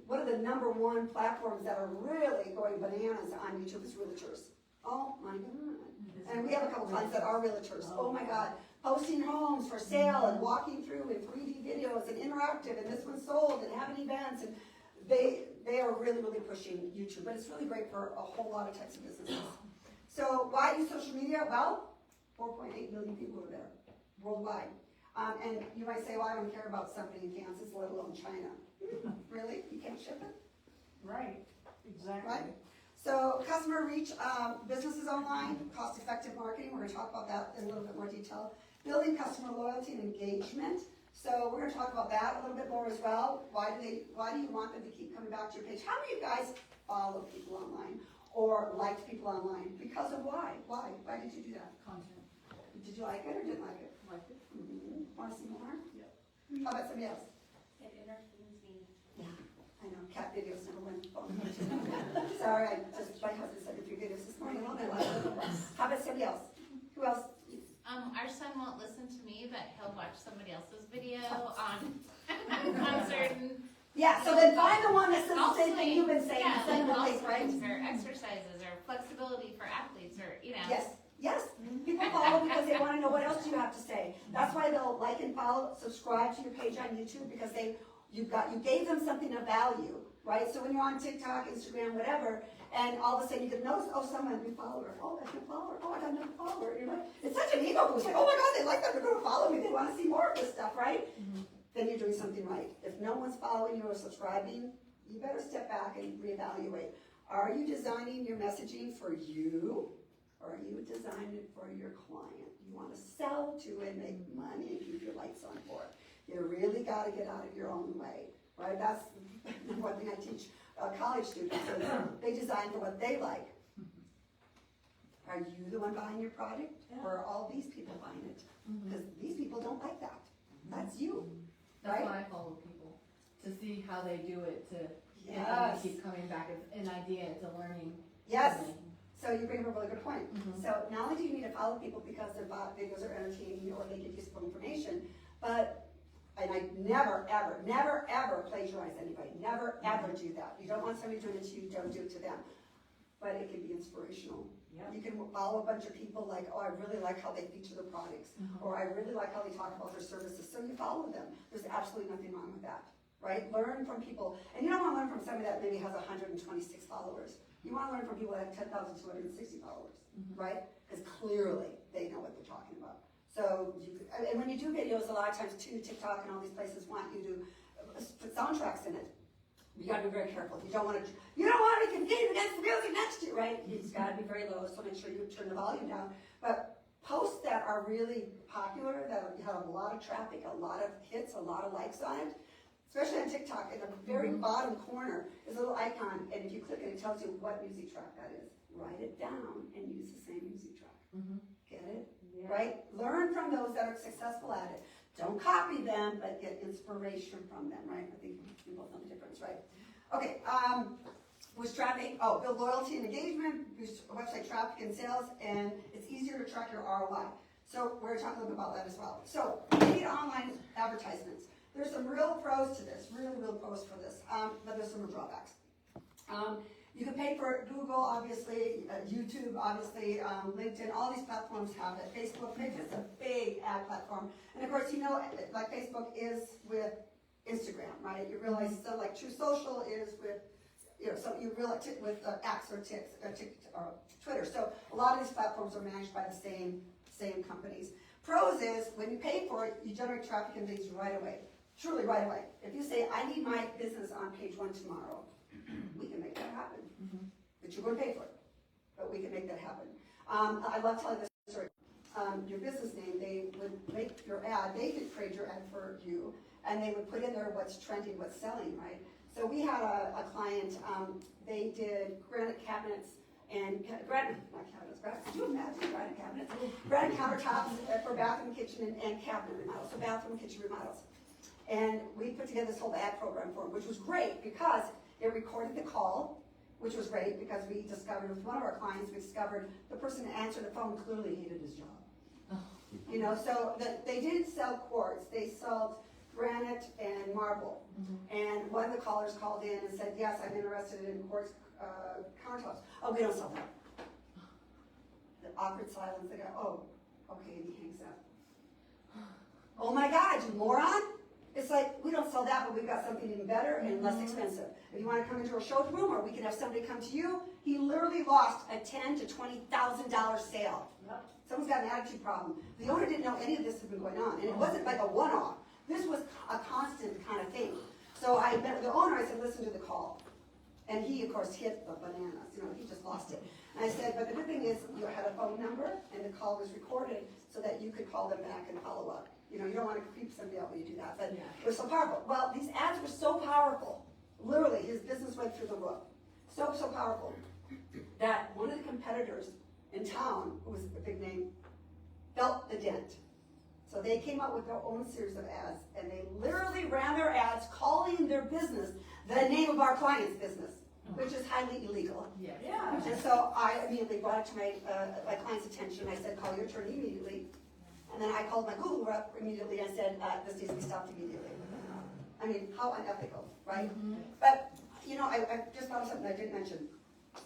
one of the #1 platforms that are really going bananas on YouTube is realtors. Oh my God. And we have a couple clients that are realtors. Oh my God. Posting homes for sale and walking through in 3D videos and interactive, and this one's sold and having events, and they are really, really pushing YouTube, but it's really great for a whole lot of types of businesses. So why use social media? Well, 4.8 million people are there worldwide. And you might say, well, I don't care about somebody in Kansas, let alone China. Really? You can't ship it? Right, exactly. Right? So customer reach, businesses online, cost-effective marketing, we're gonna talk about that in a little bit more detail. Building customer loyalty and engagement. So we're gonna talk about that a little bit more as well. Why do you want them to keep coming back to your page? How many of you guys follow people online or liked people online? Because of why? Why did you do that? Content. Did you like it or didn't like it? Like it. Want to see more? Yeah. How about somebody else? It entertains me. Yeah, I know, cat videos never win. Sorry, my husband sent me 3 videos this morning. How about somebody else? Who else? Our son won't listen to me, but he'll watch somebody else's video on on certain. Yeah, so then find the one that says the I'll same thing you've been saying, yeah, send them a like link, right? or exercises or flexibility for athletes or Yes. People follow because they want to know what else you have to say. That's why they'll like and follow, subscribe to your page on YouTube, because you gave them something of value, right? So when you're on TikTok, Instagram, whatever, and all of a sudden you get notice, oh, someone, new follower. Oh, that's a new follower. Oh, I got another follower. You know, it's such an ego boost. Like, oh my God, they like that. They're going to follow me. They want to see more of this stuff, right? Then you're doing something right. If no one's following you or subscribing, you better step back and reevaluate. Are you designing your messaging for you, or are you designing it for your client? You want to sell to and make money and keep your lights on for it. You really got to get out of your own way, right? That's one thing I teach college students. Is they design for what they like. Are you the one buying your product, or are all these people buying it? Because these people don't like that. That's you, That's right? why I follow people, to see how they do it, to Yes. keep coming back. It's an idea, it's a learning. Yes. journey. So you bring up a really good point. So not only do you need to follow people because their videos are entertaining or they give useful information, but, and I never, ever plagiarize anybody. Never, ever do that. You don't want somebody doing it to you, don't do it to them. But it can be inspirational. Yeah. You can follow a bunch of people like, oh, I really like how they feature their products, or I really like how they talk about their services, so you follow them. There's absolutely nothing wrong with that, right? Learn from people, and you don't want to learn from somebody that maybe has 126 followers. You want to learn from people that have 10,260 followers, right? Because clearly they know what they're talking about. So, and when you do videos, a lot of times too, TikTok and all these places want you to put soundtracks in it. You gotta be very careful. You don't want to compete against the music next to you, right? It's gotta be very low, so make sure you turn the volume down. But posts that are really popular, that have a lot of traffic, a lot of hits, a lot of likes on it, especially on TikTok, in the very bottom corner is a little icon, and if you click it, it tells you what music track that is. Write it down and use the same music track. Get it? Yeah. Right? Learn from those that are successful at it. Don't copy them, but get inspiration from them, right? I think you both know the difference, right? Okay, boost traffic, build loyalty and engagement, boost website traffic and sales, and it's easier to track your ROI. So we're going to talk a little bit about that as well. So, paid online advertisements. There's some real pros to this, real pros for this, but there's some drawbacks. You can pay for Google, obviously, YouTube, obviously, LinkedIn, all these platforms have it. Facebook, it's a big ad platform. And of course, you know, like Facebook is with Instagram, right? You realize, so like True Social is with, so you realize with X or Twitter. So a lot of these platforms are managed by the same companies. Pros is, when you pay for it, you generate traffic and things right away. Truly right away. If you say, I need my business on page 1 tomorrow, we can make that happen. But you're going to pay for it. But we can make that happen. I love telling this story. your business name, they would make your ad, they could create your ad for you, and they would put in there what's trending, what's selling, right? So we had a client, they did granite cabinets and granite cabinets, granite countertops for bathroom, kitchen, and cabinet remodels, so bathroom, kitchen remodels. And we put together this whole ad program for them, which was great because it recorded the call, which was great because we discovered with one of our clients, we discovered the person that answered the phone clearly hated his job. You know, so they didn't sell quartz, they sold granite and marble. And one of the callers called in and said, yes, I'm interested in quartz countertops. Oh, we don't sell that. The awkward silence, they go, oh, okay, and he hangs up. Oh my God, you moron! It's like, we don't sell that, but we've got something even better and less expensive. If you want to come into a showroom, or we can have somebody come to you, he literally lost a $10,000 to $20,000 sale. Someone's got an attitude problem. The owner didn't know any of this had been going on, and it wasn't like a one-off. This was a constant kind of thing. So I met with the owner, I said, listen to the call. And he, of course, hit the bananas, you know, he just lost it. And I said, but the good thing is you had a phone number, and the call was recorded so that you could call them back and follow up. You know, you don't want to creep somebody out when you do that, but it was so powerful. Well, these ads were so powerful, literally, his business went through the roof. So powerful, that one of the competitors in town, who was a big name, felt the dent. So they came out with their own series of ads, and they literally ran their ads calling their business the name of our client's business, which is highly illegal. Yeah. And so I immediately brought it to my client's attention. I said, call your attorney immediately. And then I called my Google rep immediately and said, this needs to be stopped immediately. I mean, how unethical, right? But, you know, I just thought of something I didn't mention.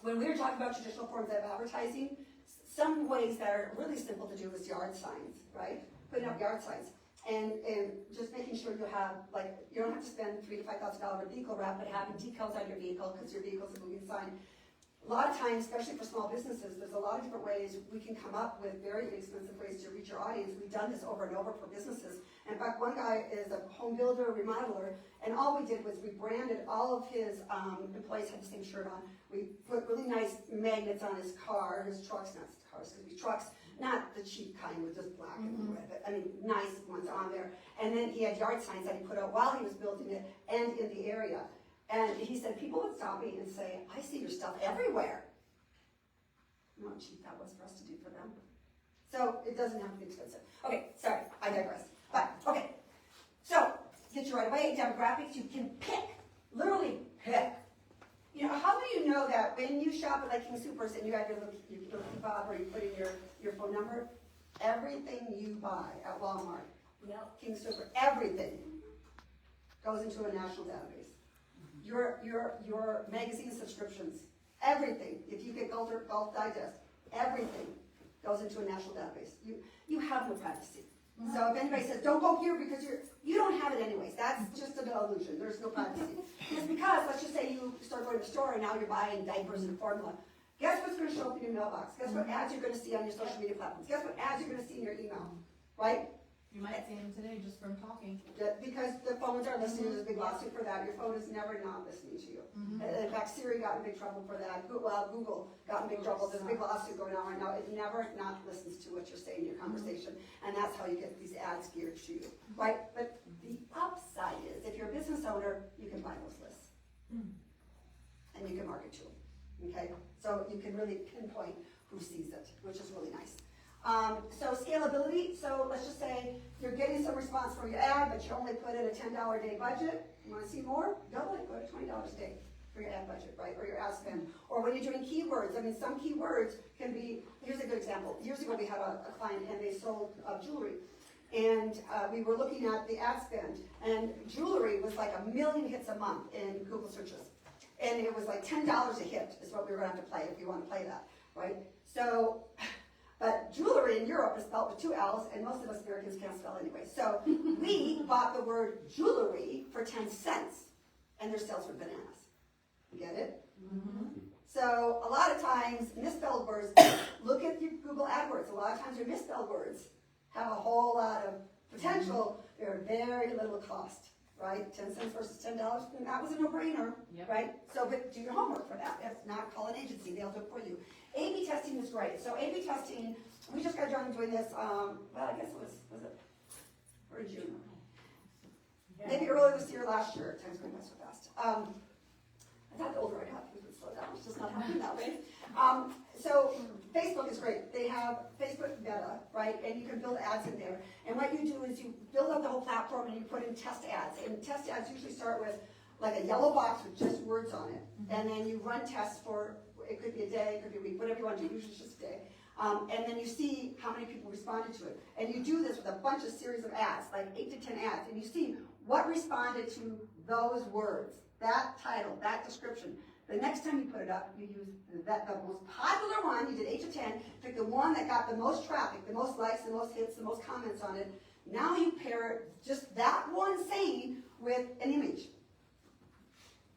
When we were talking about traditional forms of advertising, some ways that are really simple to do is yard signs, right? Putting up yard signs. And just making sure you have, like, you don't have to spend $3,000 to $5,000 on vehicle wrap, but having decals on your vehicle because your vehicle's a moving sign. A lot of times, especially for small businesses, there's a lot of different ways we can come up with very inexpensive ways to reach your audience. We've done this over and over for businesses. In fact, one guy is a home builder, remodeler, and all we did was we branded all of his employees had the same shirt on. We put really nice magnets on his car, his trucks, not his cars, because we trucks, not the cheap kind with just black and red, but I mean, nice ones on there. And then he had yard signs that he put out while he was building it and in the area. And he said, people would stop me and say, I see your stuff everywhere. You know how cheap that was for us to do for them? So it doesn't have to be expensive. Okay, sorry, I digress. But, okay, so get you right away, demographics, you can pick, literally pick. You know, how do you know that when you shop at like King Soopers and you have your little fob or you put in your phone number, everything you buy at Walmart, King Super, everything goes into a national database. Your magazine subscriptions, everything. If you get Golf Digest, everything goes into a national database. You have no privacy. So if anybody says, don't go here because you don't have it anyways. That's just an illusion. There's no privacy. It's because, let's just say you start going to the store and now you're buying diapers and formula. Guess what's going to show up in your mailbox? Guess what ads you're going to see on your social media platforms? Guess what ads you're going to see in your email? Right? You might see them today just from talking. Because the phones are listening, there's a big lawsuit for that. Your phone is never not listening to you. In fact, Siri got in big trouble for that. Google got in big trouble. There's a big lawsuit going on right now. It never not listens to what you're saying in your conversation. And that's how you get these ads geared to you, right? But the upside is, if you're a business owner, you can buy those lists. And you can market to them, okay? So you can really pinpoint who sees it, which is really nice. So scalability, so let's just say you're getting some response from your ad, but you only put in a $10 a day budget. You wanna see more? Double it, go to $20 a day for your ad budget, right, or your ad spend. Or when you're doing keywords, I mean, some keywords can be, here's a good example. Years ago we had a client and they sold jewelry. And we were looking at the ad spend, and jewelry was like 1 million hits a month in Google searches. And it was like $10 a hit is what we were gonna have to play if you wanna play that, right? So, but jewelry in Europe is spelled with 2 L's, and most of us Americans can't spell anyway. So we bought the word jewelry for 10 cents, and their sales were bananas. You get it? So a lot of times, misspelled words, look at your Google AdWords. A lot of times your misspelled words have a whole lot of potential. They're very little cost, right? 10 cents versus $10, that was a no-brainer, right? So, but do your homework for that. If not, call an agency, they'll do it for you. A/B testing is great. So A/B testing, we just got done doing this, well, I guess it was it, or June? Maybe earlier this year, last year, time's going by so fast. I thought the older I got, things would slow down, it's just not happening that way. So Facebook is great. They have Facebook Meta, right? And you can build ads in there. And what you do is you build up the whole platform and you put in test ads. And test ads usually start with like a yellow box with just words on it. And then you run tests for, it could be a day, it could be a week, whatever you want to do, usually it's just a day. And then you see how many people responded to it. And you do this with a bunch of series of ads, like 8 to 10 ads. And you see what responded to those words, that title, that description. The next time you put it up, you use the most popular one, you did 8 to 10, pick the one that got the most traffic, the most likes, the most hits, the most comments on it. Now you pair just that one saying with an image.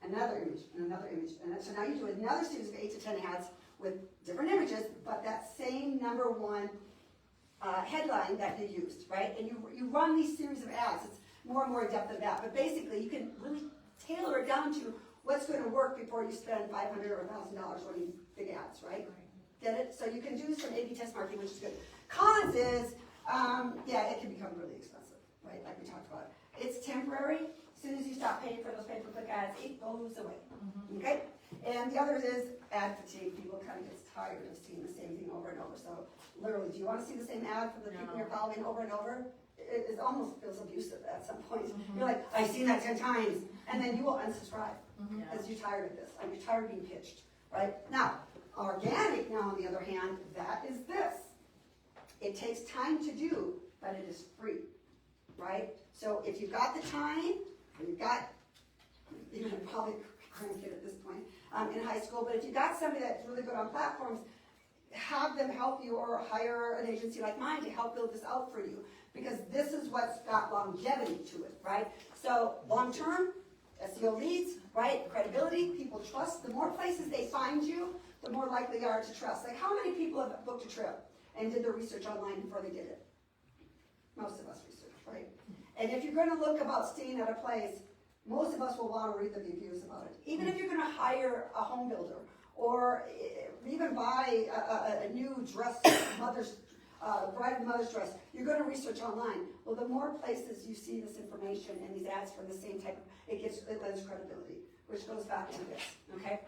Another image, and another image. And so now you do another series of 8 to 10 ads with different images, but that same number one headline that you used, right? And you run these series of ads. It's more and more in depth than that. But basically, you can really tailor it down to what's going to work before you spend $500 or $1,000 running big ads, right? Get it? So you can do some A/B test marketing, which is good. Cons is, yeah, it can become really expensive, right? Like we talked about. It's temporary. As soon as you stop paying for those pay-per-click ads, it goes away. Okay? And the other is ad fatigue. People kind of get tired of seeing the same thing over and over. So literally, do you want to see the same ad from the people you're following over and over? It almost feels abusive at some point. You're like, I've seen that 10 times. And then you will unsubscribe because you're tired of this. You're tired of being pitched, right? Now, organic, now on the other hand, that is this. It takes time to do, but it is free, right? So if you've got the time, and you've got, you're probably grandkid at this point in high school, but if you've got somebody that's really good on platforms, have them help you or hire an agency like mine to help build this out for you. Because this is what's got longevity to it, right? So long-term, SEO leads, right? Credibility, people trust. The more places they find you, the more likely they are to trust. Like how many people have booked a trip and did their research online before they did it? Most of us research, right? And if you're going to look about staying at a place, most of us will want to read the reviews about it. Even if you're going to hire a home builder or even buy a new dress, bride and mother's dress, you're going to research online. Well, the more places you see this information and these ads from the same type, it lends credibility, which goes back to this, okay?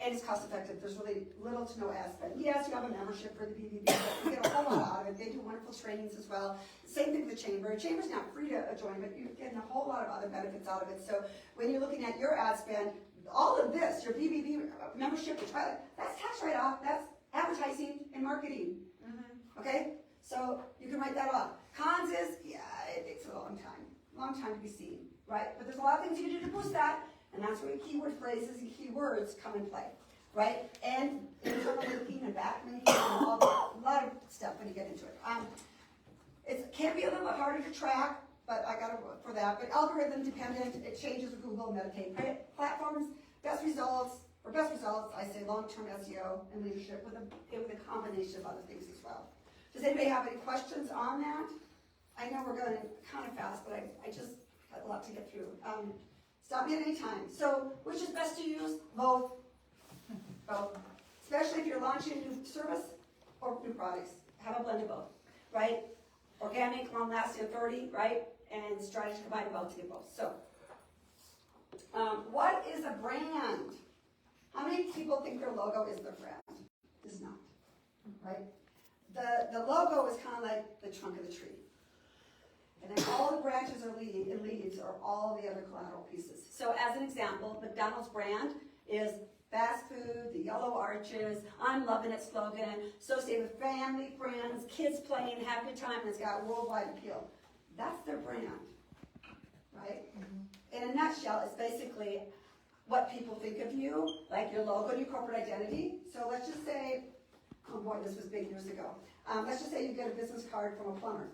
And it's cost effective. There's really little to no ad spend. Yes, you have a membership for the BBB, but you get a whole lot out of it. They do wonderful trainings as well. Same thing with the Chamber. The Chamber's not free to join, but you're getting a whole lot of other benefits out of it. So when you're looking at your ad spend, all of this, your BBB membership, your Twilight, that's tax write-off. That's advertising and marketing. Okay? So you can write that off. Cons is, yeah, it takes a long time to be seen, right? But there's a lot of things you can do to boost that, and that's where your keyword phrases and keywords come in play, right? And internal linking and backlinking and a lot of stuff when you get into it. It can be a little bit harder to track, but I got to work for that. But algorithm dependent, it changes with Google, Meditate platforms. Best results, I say long-term SEO and leadership with a combination of other things as well. Does anybody have any questions on that? I know we're going kind of fast, but I just had a lot to get through. Stop me at any time. So, which is best to use? Both. Both. Especially if you're launching a new service or new products. Have a blend of both, right? Organic, long-lasting authority, right? And strategy to combine both to get both. So, what is a brand? How many people think their logo is their brand? It's not, right? The logo is kind of like the trunk of the tree. And then all the branches or leaves are all the other collateral pieces. So as an example, McDonald's brand is fast food, the yellow arches, I'm loving it slogan, associated with family, friends, kids playing, have a good time, and it's got worldwide appeal. That's their brand, right? In a nutshell, it's basically what people think of you, like your logo and your corporate identity. So let's just say, oh boy, this was big years ago. Let's just say you get a business card from a plumber.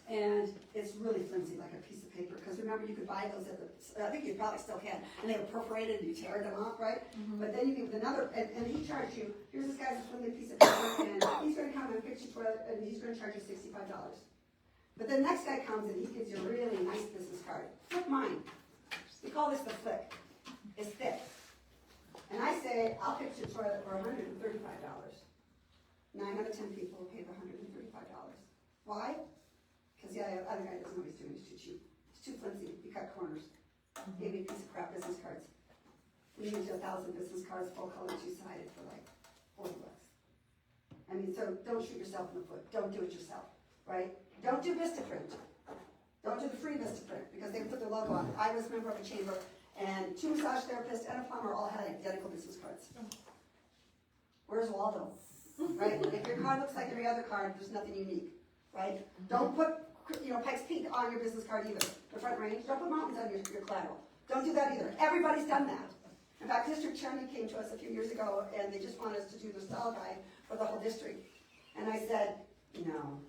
And it's really flimsy, like a piece of paper. Because remember, you could buy those at the, I think you probably still can. And they were perforated and you tear them off, right? But then you get another, and he charged you, here's this guy's flimsy piece of paper, and he's going to come and fix your toilet, and he's going to charge you $65. But the next guy comes and he gives you a really nice business card. Flip mine. We call this the flick. It's thick. And I say, I'll fix your toilet for $135. 9 out of 10 people will pay the $135. Why? Because the other guy doesn't know what he's doing, he's too cheap. It's too flimsy, he cut corners. Gave me a piece of crap business cards. We used 1,000 business cards, full color, two-sided for like $40. I mean, so don't shoot yourself in the foot, don't do it yourself, right? Don't do Vistaprint. Don't do the free Vistaprint, because they put their logo on it. I was a member of a chamber, and 2 massage therapists and a plumber all had identical business cards. Where's Waldo? Right? If your card looks like every other card, there's nothing unique, right? Don't put, Pikes Peak on your business card either. The front range, don't put mountains on your collateral. Don't do that either. Everybody's done that. In fact, District Chairman came to us a few years ago, and they just wanted us to do the style guide for the whole district. And I said, no,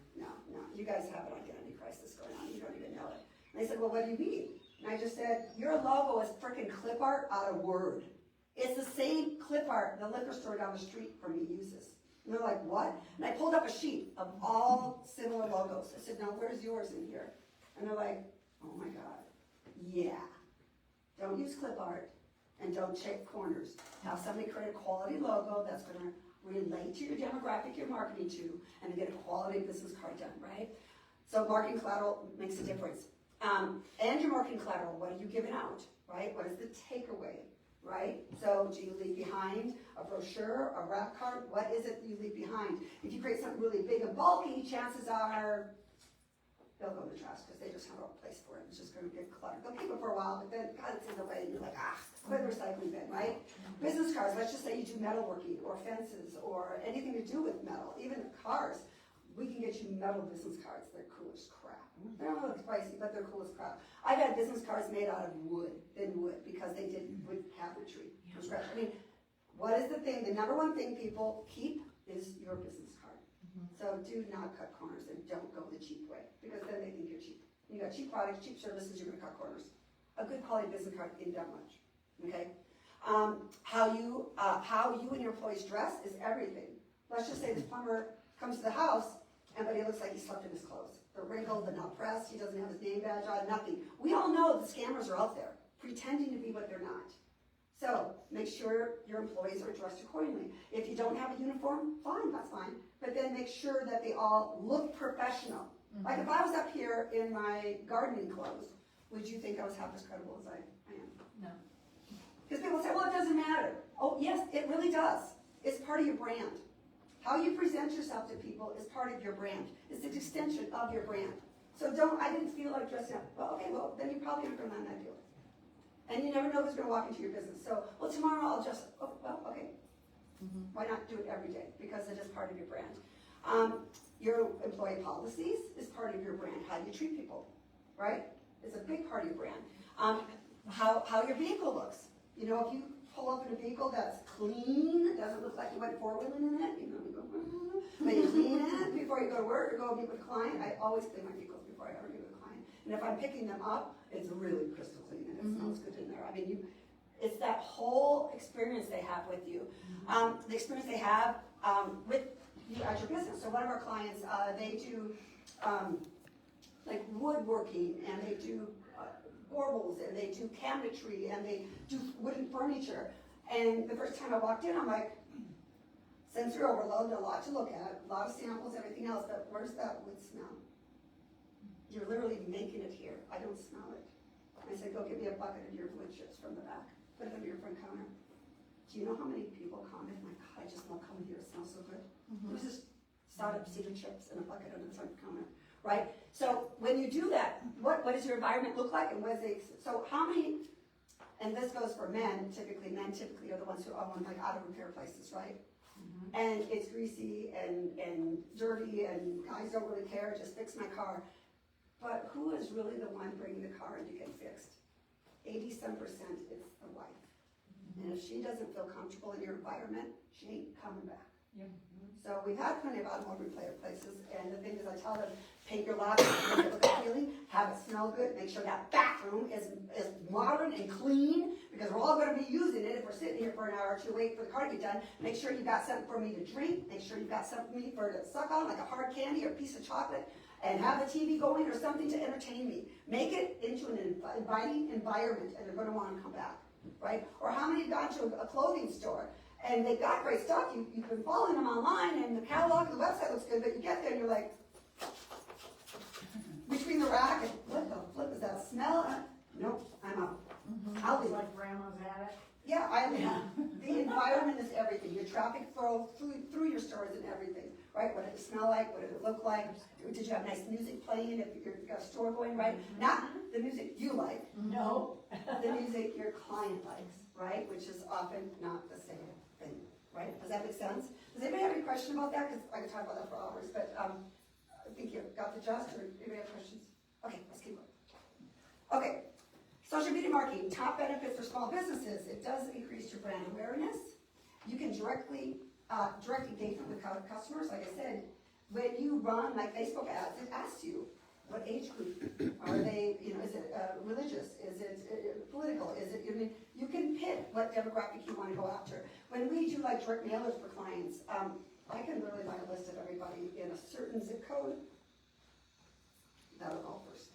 you guys have an identity crisis going on, you don't even know it. And they said, well, what do you mean? And I just said, your logo is frickin' clip art out of Word. It's the same clip art the liquor store down the street from me uses. And they're like, what? And I pulled up a sheet of all similar logos. I said, now where's yours in here? And they're like, oh my God, yeah. Don't use clip art and don't check corners. Have somebody create a quality logo that's gonna relate to your demographic you're marketing to, and get a quality business card done, right? So marketing collateral makes a difference. And your marketing collateral, what are you giving out, right? What is the takeaway, right? So do you leave behind a brochure, a wrap card? What is it you leave behind? If you create something really big and bulky, chances are they'll go in the trash because they just have a place for it. It's just going to get cluttered. They'll keep it for a while, but then God, it's in the way, and you're like, put it in the recycling bin, right? Business cards, let's just say you do metalworking or fences or anything to do with metal, even cars. We can get you metal business cards. They're cool as crap. They're not really pricey, but they're cool as crap. I've had business cards made out of wood, thin wood, because they did wood cabinetry from scratch. I mean, what is the thing? The number one thing people keep is your business card. So do not cut corners and don't go the cheap way, because then they think you're cheap. You got cheap products, cheap services, you're gonna cut corners. A good quality business card ain't that much, okay? How you and your employees dress is everything. Let's just say this plumber comes to the house, but he looks like he slept in his clothes. They're wrinkled, they're not pressed, he doesn't have his name badge on, nothing. We all know the scammers are out there, pretending to be what they're not. So make sure your employees are dressed accordingly. If you don't have a uniform, fine, that's fine. But then make sure that they all look professional. Like if I was up here in my gardening clothes, would you think I was half as credible as I am? No. Because people say, well, it doesn't matter. Oh, yes, it really does. It's part of your brand. How you present yourself to people is part of your brand. It's an extension of your brand. So I didn't feel like dressing up. Well, okay, well, then you probably aren't going to land that deal. And you never know who's going to walk into your business. So, well, tomorrow I'll just, okay. Why not do it every day? Because it is part of your brand. Your employee policies is part of your brand. How you treat people, right? It's a big part of your brand. How your vehicle looks. You know, if you pull up in a vehicle that's clean, it doesn't look like you went four-wheeling in it, you know, you go, but you clean it before you go to work or go meet with a client. I always clean my vehicles before I ever meet with a client. And if I'm picking them up, it's really crystal clean and it smells good in there. I mean, it's that whole experience they have with you. The experience they have with you at your business. So one of our clients, they do like woodworking, and they do warbles, and they do cabinetry, and they do wooden furniture. And the first time I walked in, I'm like, sensory overload, a lot to look at, a lot of samples, everything else, but where's that wood smell? You're literally making it here. I don't smell it. I said, go get me a bucket of your wood chips from the back. Put it on your front counter. Do you know how many people comment, my God, I just love coming here, it smells so good. It was just sawed-up cedar chips and a bucket on the front counter, right? So when you do that, what does your environment look like, and what is it? So how many, and this goes for men typically are the ones who own like auto repair places, right? And it's greasy and dirty, and guys don't really care, just fix my car. But who is really the one bringing the car in to get fixed? 80-some% is the wife. And if she doesn't feel comfortable in your environment, she ain't coming back. So we've had plenty of automobile repair places, and the thing is, I tell them, paint your lobby, make it look appealing, have it smell good, make sure that bathroom is modern and clean, because we're all going to be using it if we're sitting here for an hour or two waiting for the car to get done. Make sure you've got something for me to drink, make sure you've got something for me to suck on, like a hard candy or a piece of chocolate, and have the TV going or something to entertain me. Make it into an inviting environment, and they're going to want to come back, right? Or how many have gone to a clothing store And they got great stuff, you've been following them online, and the catalog of the website looks good, but you get there and you're like, between the rack and what the flip is that smell? Nope, I'm out. I'll leave. Like grandma's attic. Yeah, the environment is everything, your traffic flow through your stores and everything, right? What did it smell like, what did it look like? Did you have nice music playing if you've got a store going, right? Not the music you like, No. the music your client likes, right? Which is often not the same thing, right? Does that make sense? Does anybody have any question about that? Because I could talk about that for hours, but I think you got the gist, or anybody have questions? Okay, let's keep going. Okay, social media marketing, top benefit for small businesses. It does increase your brand awareness. You can direct engagement with customers. Like I said, when you run like Facebook ads, it asks you, what age group are they, is it religious, is it political, is it, you can pick what demographic you want to go after. When we do like direct mailers for clients, I can literally buy a list of everybody in a certain zip code. That'll go first.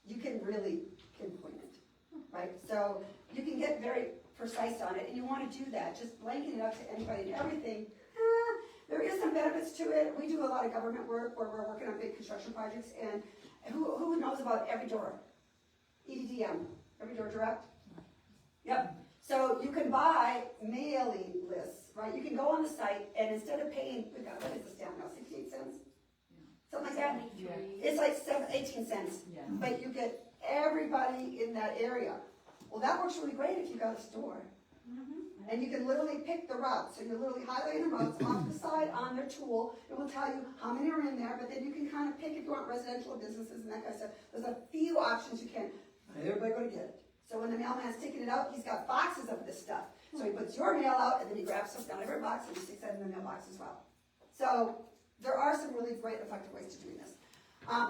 You can really pinpoint it, right? So you can get very precise on it, and you want to do that. Just blanking it up to anybody and everything. There is some benefits to it. We do a lot of government work where we're working on big construction projects, and who knows about Every Door? EDDM, Every Door Direct? Yep. So you can buy mailing lists, right? You can go on the site, and instead of paying, what is the stamp now, 68 cents? Something like that? Yeah. It's like 18 cents, Yeah. but you get everybody in that area. Well, that works really great if you got a store. And you can literally pick the routes. So you're literally highlighting the routes off the side on their tool. It will tell you how many are in there, but then you can kind of pick if you want residential businesses and that kind of stuff. There's a few options you can. Everybody going to get it. So when the mailman's taking it out, he's got boxes of this stuff. So he puts your mail out, and then he grabs stuff down every box and he sticks that in the mailbox as well. So there are some really great effective ways to doing this.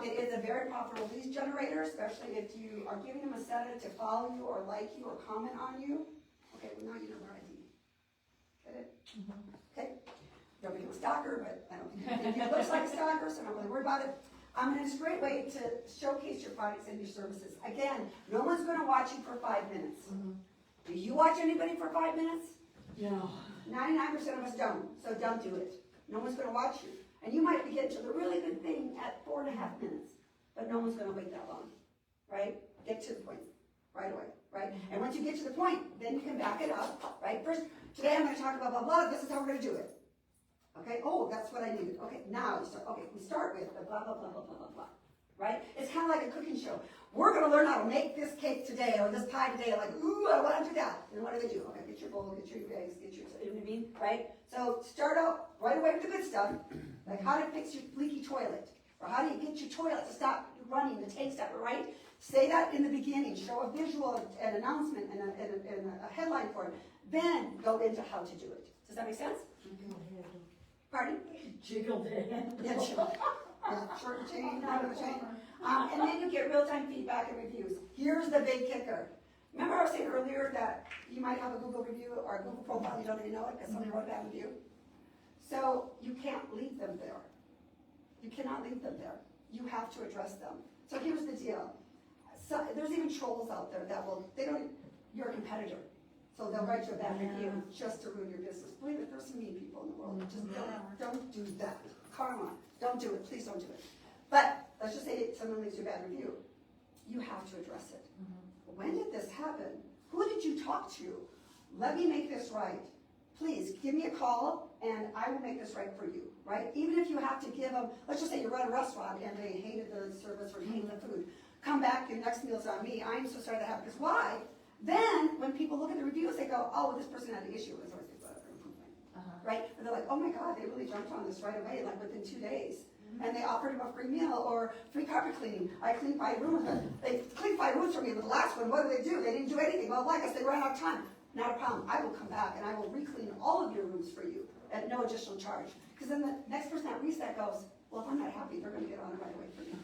It is a very profitable lead generator, especially if you are giving them a setup to follow you or like you or comment on you. Okay, well now you know their ID. Get it? Okay. Don't become a stalker, but I don't think it looks like a stalker, so I'm not really worried about it. And it's a great way to showcase your products and your services. Again, no one's going to watch you for 5 minutes. Do you watch anybody for 5 minutes? No. 99% of us don't, so don't do it. No one's going to watch you. And you might be getting to the really good thing at 4.5 minutes, but no one's going to wait that long, right? Get to the point right away, right? And once you get to the point, then you can back it up, right? First, today I'm going to talk about blah, blah, this is how we're going to do it. Okay, oh, that's what I needed. Okay, now we start. Okay, we start with the blah, blah, blah, blah, blah, blah, blah, right? It's kind of like a cooking show. We're going to learn how to make this cake today or this pie today. Like, ooh, I want to do that. And what do? Okay, get your bowl, get your eggs, get your, you know what I mean, right? So start out right away with the good stuff, like how to fix your leaky toilet, or how do you get your toilet to stop running, the tank stopper, right? Say that in the beginning, show a visual, an announcement, and a headline for it. Then go into how to do it. Does that make sense? Pardon? Jiggled head. Yeah, sure. Yeah, short chain, out of the chain. And then you get real-time feedback and reviews. Here's the big kicker. Remember I was saying earlier that you might have a Google review or a Google profile, you don't even know it because somebody wrote a bad review. So you can't leave them there. You cannot leave them there. You have to address them. So here's the deal. So, there's even trolls out there that you're a competitor. So they'll write you a bad review just to ruin your business. Believe it, there's some mean people in the world. Just don't do that. Karma. Don't do it. Please don't do it. But let's just say someone leaves you a bad review. You have to address it. When did this happen? Who did you talk to? Let me make this right. Please give me a call and I will make this right for you, right? Even if you have to give them, let's just say you run a restaurant and they hated the service or hated the food. Come back, your next meal's on me. I'm so sorry that happened. Because why? Then when people look at the reviews, they go, oh, this person had an issue. It's always improvement, right? And they're like, oh my God, they really jumped on this right away, like within 2 days. And they offered him a free meal or free carpet cleaning. I cleaned 5 rooms. They cleaned 5 rooms for me, but the last one, what did they do? They didn't do anything. Well, I guess they ran out of time. Not a problem. I will come back and I will re-clean all of your rooms for you at no additional charge. Because then the next person that reads that goes, well, if I'm not happy, they're going to get on it right away for me.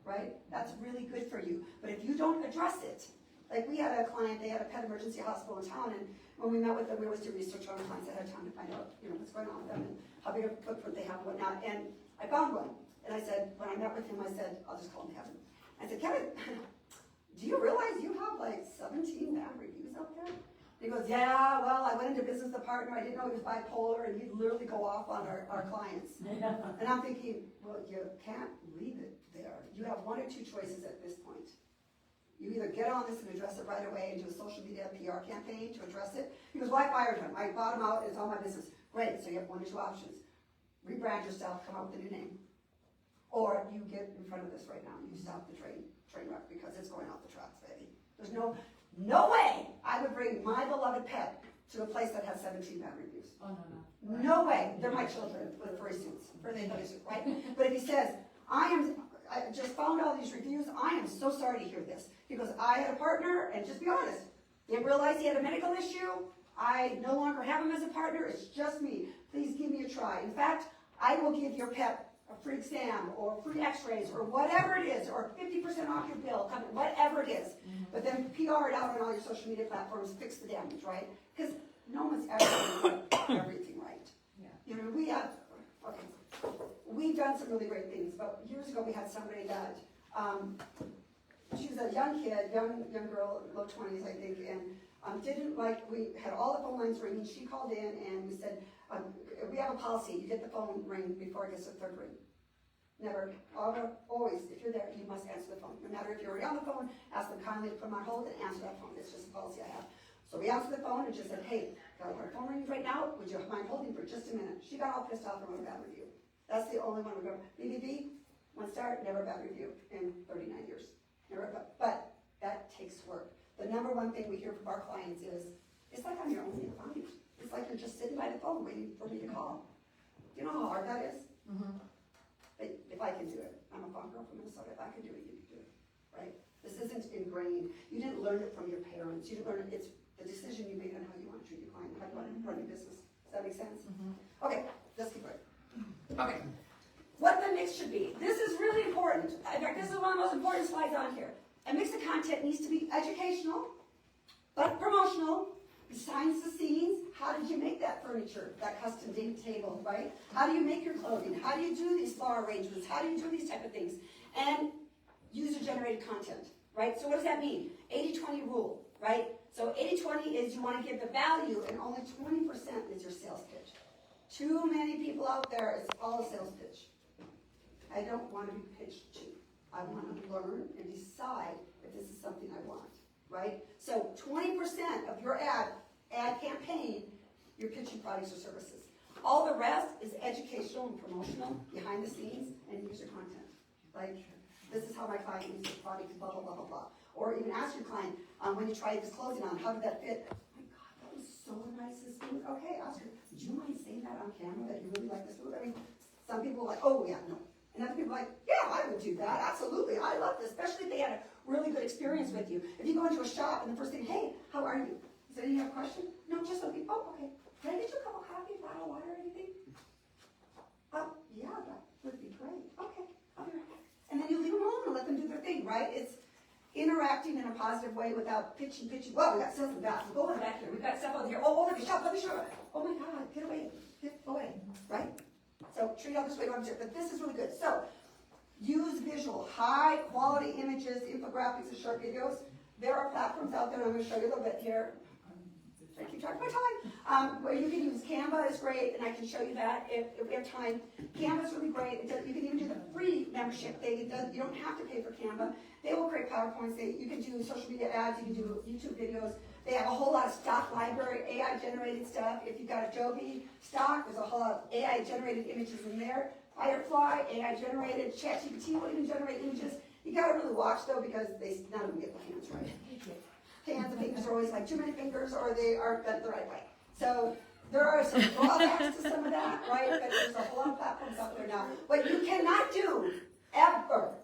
Right? That's really good for you. But if you don't address it, like we had a client, they had a pet emergency hospital in town, and when we met with them, we always do research on the clients ahead of time to find out, what's going on with them and how big a footprint they have and whatnot. And I found one. And I said, when I met with him, I said, I'll just call him Kevin. I said, Kevin, do you realize you have like 17 bad reviews out there? And He goes, yeah, well, I went into business with a partner, I didn't know he was bipolar, and he'd literally go off on our clients. And I'm thinking, well, you can't leave it there. You have one or two choices at this point. You either get on this and address it right away and do a social media PR campaign to address it. He goes, well, I fired him. I bought him out, it's all my business. Great, so you have one or two options. Rebrand yourself, come up with a new name. Or you get in front of this right now, you stop the train wreck because it's going off the tracks, baby. There's no way I would bring my beloved pet to a place that has 17 bad reviews. Oh, no. No way. They're my children with furry suits, furry suits, right? But if he says, I just found all these reviews, I am so sorry to hear this. He goes, I had a partner, and just be honest, didn't realize he had a medical issue. I no longer have him as a partner, it's just me. Please give me a try. In fact, I will give your pet a free exam, or free x-rays, or whatever it is, or 50% off your bill, whatever it is. But then PR it out on all your social media platforms, fix the damage, right? Because no one's ever going to get everything right. Yeah. You know, we've done some really great things, but years ago we had somebody that, she was a young kid, young girl, low 20s, I think, and didn't like, we had all the phone lines ringing. She called in and we said, we have a policy, you get the phone ring before it gets to the third ring. Never, always, if you're there, you must answer the phone. No matter if you're already on the phone, ask them kindly to put them on hold and answer that phone. It's just a policy I have. So we answered the phone and just said, hey, got our phone ringing right now, would you mind holding for just a minute? She got all pissed off from a bad review. That's the only one we go, BBB, 1 star, never a bad review in 39 years. Never, but that takes work. The number one thing we hear from our clients is, it's like I'm your only client. It's like you're just sitting by the phone waiting for me to call. Do you know how hard that is? Mm-hmm. But if I can do it, I'm a farm girl from Minnesota, if I can do it, you can do it, right? This isn't ingrained. You didn't learn it from your parents. You didn't learn it, it's the decision you made on how you want to treat your client, how you want to run your business. Does that make sense? Okay, let's keep going. Okay, what the mix should be. This is really important. In fact, this is one of the most important slides on here. A mix of content needs to be educational, but promotional. Behind the scenes, how did you make that furniture, that custom table, right? How do you make your clothing? How do you do these flower arrangements? How do you do these type of things? And user-generated content, right? So what does that mean? 80-20 rule, right? So 80-20 is you want to give the value and only 20% is your sales pitch. Too many people out there, it's all a sales pitch. I don't want to be pitched to. I want to learn and decide if this is something I want. Right? So 20% of your ad campaign, you're pitching products or services. All the rest is educational and promotional, behind the scenes, and user content. Like, this is how my client uses the product, blah, blah, blah, blah, blah. Or even ask your client, when you tried this clothing on, how did that fit? Oh my God, that was so nice, this food. Okay, ask her, do you mind saying that on camera, that you really like this food? I mean, some people are like, oh yeah, no. And other people are like, yeah, I would do that, absolutely, I love this, especially if they had a really good experience with you. If you go into a shop and the first thing, hey, how are you? Is there any other question? No, just something, oh, okay. Can I get you a cup of coffee, a bottle of water, or anything? Yeah, that would be great. Okay, I'll be right back. And then you leave them alone and let them do their thing, right? It's interacting in a positive way without pitching. Well, we got stuff in the back. Go over back here. We've got stuff over here. Oh, let me shop, let me show. Oh my God, get away, right? So treat others the way you want to, but this is really good. So use visual, high quality images, infographics, and short videos. There are platforms out there, and I'm going to show you a little bit here. I keep track of my time. Where you can use Canva is great, and I can show you that if we have time. Canva is really great. You can even do the free membership thing. You don't have to pay for Canva. They will create PowerPoints. You can do social media ads. You can do YouTube videos. They have a whole lot of stock library, AI-generated stuff. If you've got Adobe stock, there's a whole lot of AI-generated images in there. Firefly, AI-generated. ChatGPT will even generate images. You got to really watch, though, because none of them get the hands right. Hands and fingers are always like too many fingers, or they aren't bent the right way. So there are some drawbacks to some of that, right? But there's a whole lot of platforms out there now. What you cannot do, ever,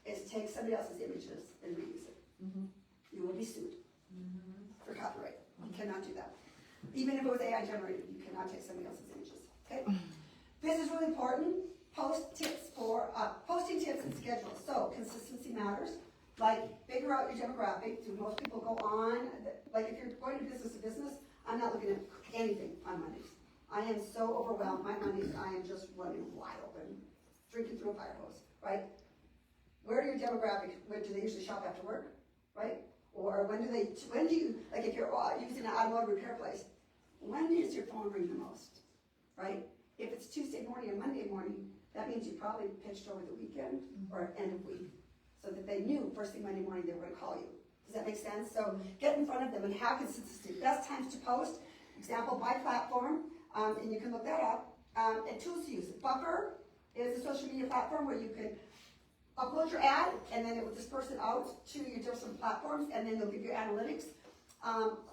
is take somebody else's images and reuse it. You will be sued for copyright. You cannot do that. Even if it was AI generated, you cannot take somebody else's images. Okay? This is really important. Posting tips and schedules. So consistency matters. Like, figure out your demographic. Do most people go on? Like, if you're going to business, I'm not looking at anything on Mondays. I am so overwhelmed. My Mondays, I am just running wild and drinking through a fire hose, right? Where do your demographic, where do they usually shop after work, right? Or when do you, like if you're using an automotive repair place, when does your phone ring the most, right? If it's Tuesday morning and Monday morning, that means you probably pitched over the weekend or end of week, so that they knew first thing Monday morning they were gonna call you. Does that make sense? So get in front of them and have consistency. Best times to post, example by platform, and you can look that up. And tools to use. Buffer is a social media platform where you can upload your ad, and then it will disperse it out to your different platforms, and then they'll give you analytics.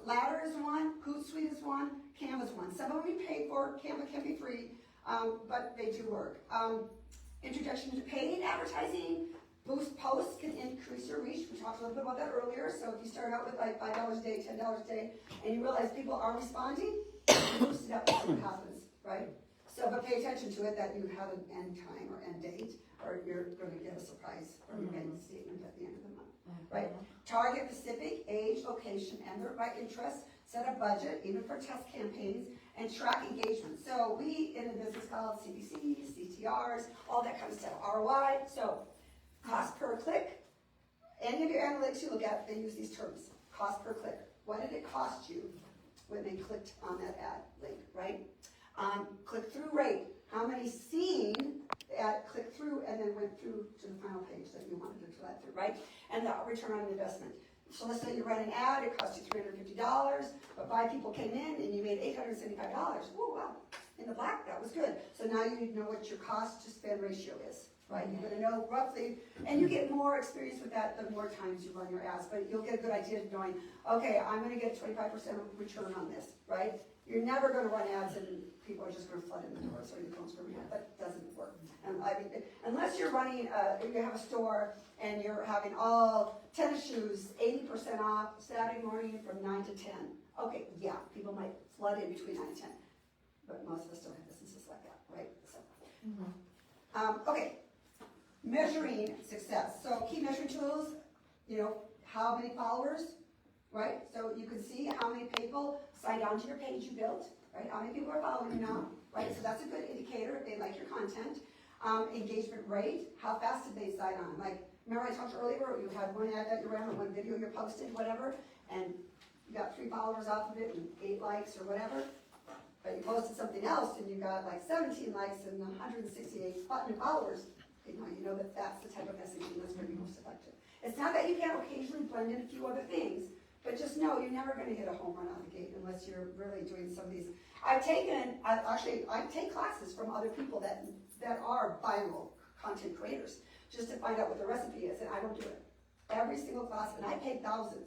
Ladder is one, Hootsuite is one, Canva is one. Some of them you pay for, Canva can be free, but they do work. Introduction to paid advertising, boost posts can increase your reach. We talked a little bit about that earlier. So if you start out with like $5 a day, $10 a day, and you realize people are responding, you boost it up and see what happens, right? So, but pay attention to it that you have an end time or end date, or you're going to get a surprise from your bank statement at the end of the month, right? Target specific age, location, and the right interest. Set a budget, even for test campaigns, and track engagement. So we, in the business called CPCs, CTRs, all that kind of stuff, ROI. So cost per click. Any of your analytics you look at, they use these terms. Cost per click. What did it cost you when they clicked on that ad link, right? Click-through rate. How many seen at click-through and then went through to the final page that you wanted to drive through, right? And the return on investment. So let's say you run an ad, it cost you $350, but 5 people came in and you made $875. Oh, wow. In the black, that was good. So now you know what your cost to spend ratio is, right? You're gonna know roughly, and you get more experience with that the more times you run your ads, but you'll get a good idea of knowing, okay, I'm gonna get 25% return on this, right? You're never gonna run ads and people are just gonna flood in the doors or your phone's gonna ring. That doesn't work. And I mean, unless you're running, you have a store and you're having all tennis shoes 80% off Saturday morning from 9 to 10. Okay, yeah, people might flood in between 9 and 10, but most of us don't have businesses like that, right? So, okay, measuring success. So key measuring tools, you know, how many followers, right? So you can see how many people signed on to your page you built, right? How many people are following you now, right? So that's a good indicator if they like your content. Engagement rate, how fast did they sign on? Like, remember I talked earlier, you had one ad that you ran or one video you posted, whatever, and you got 3 followers off of it and 8 likes or whatever, but you posted something else and you got like 17 likes and 168 new followers. You know that that's the type of messaging that's going to be most effective. It's not that you can't occasionally blend in a few other things, but just know you're never going to hit a home run out of the gate unless you're really doing some of these. I take classes from other people that are viral content creators just to find out what the recipe is, and I don't do it. Every single class, and I paid thousands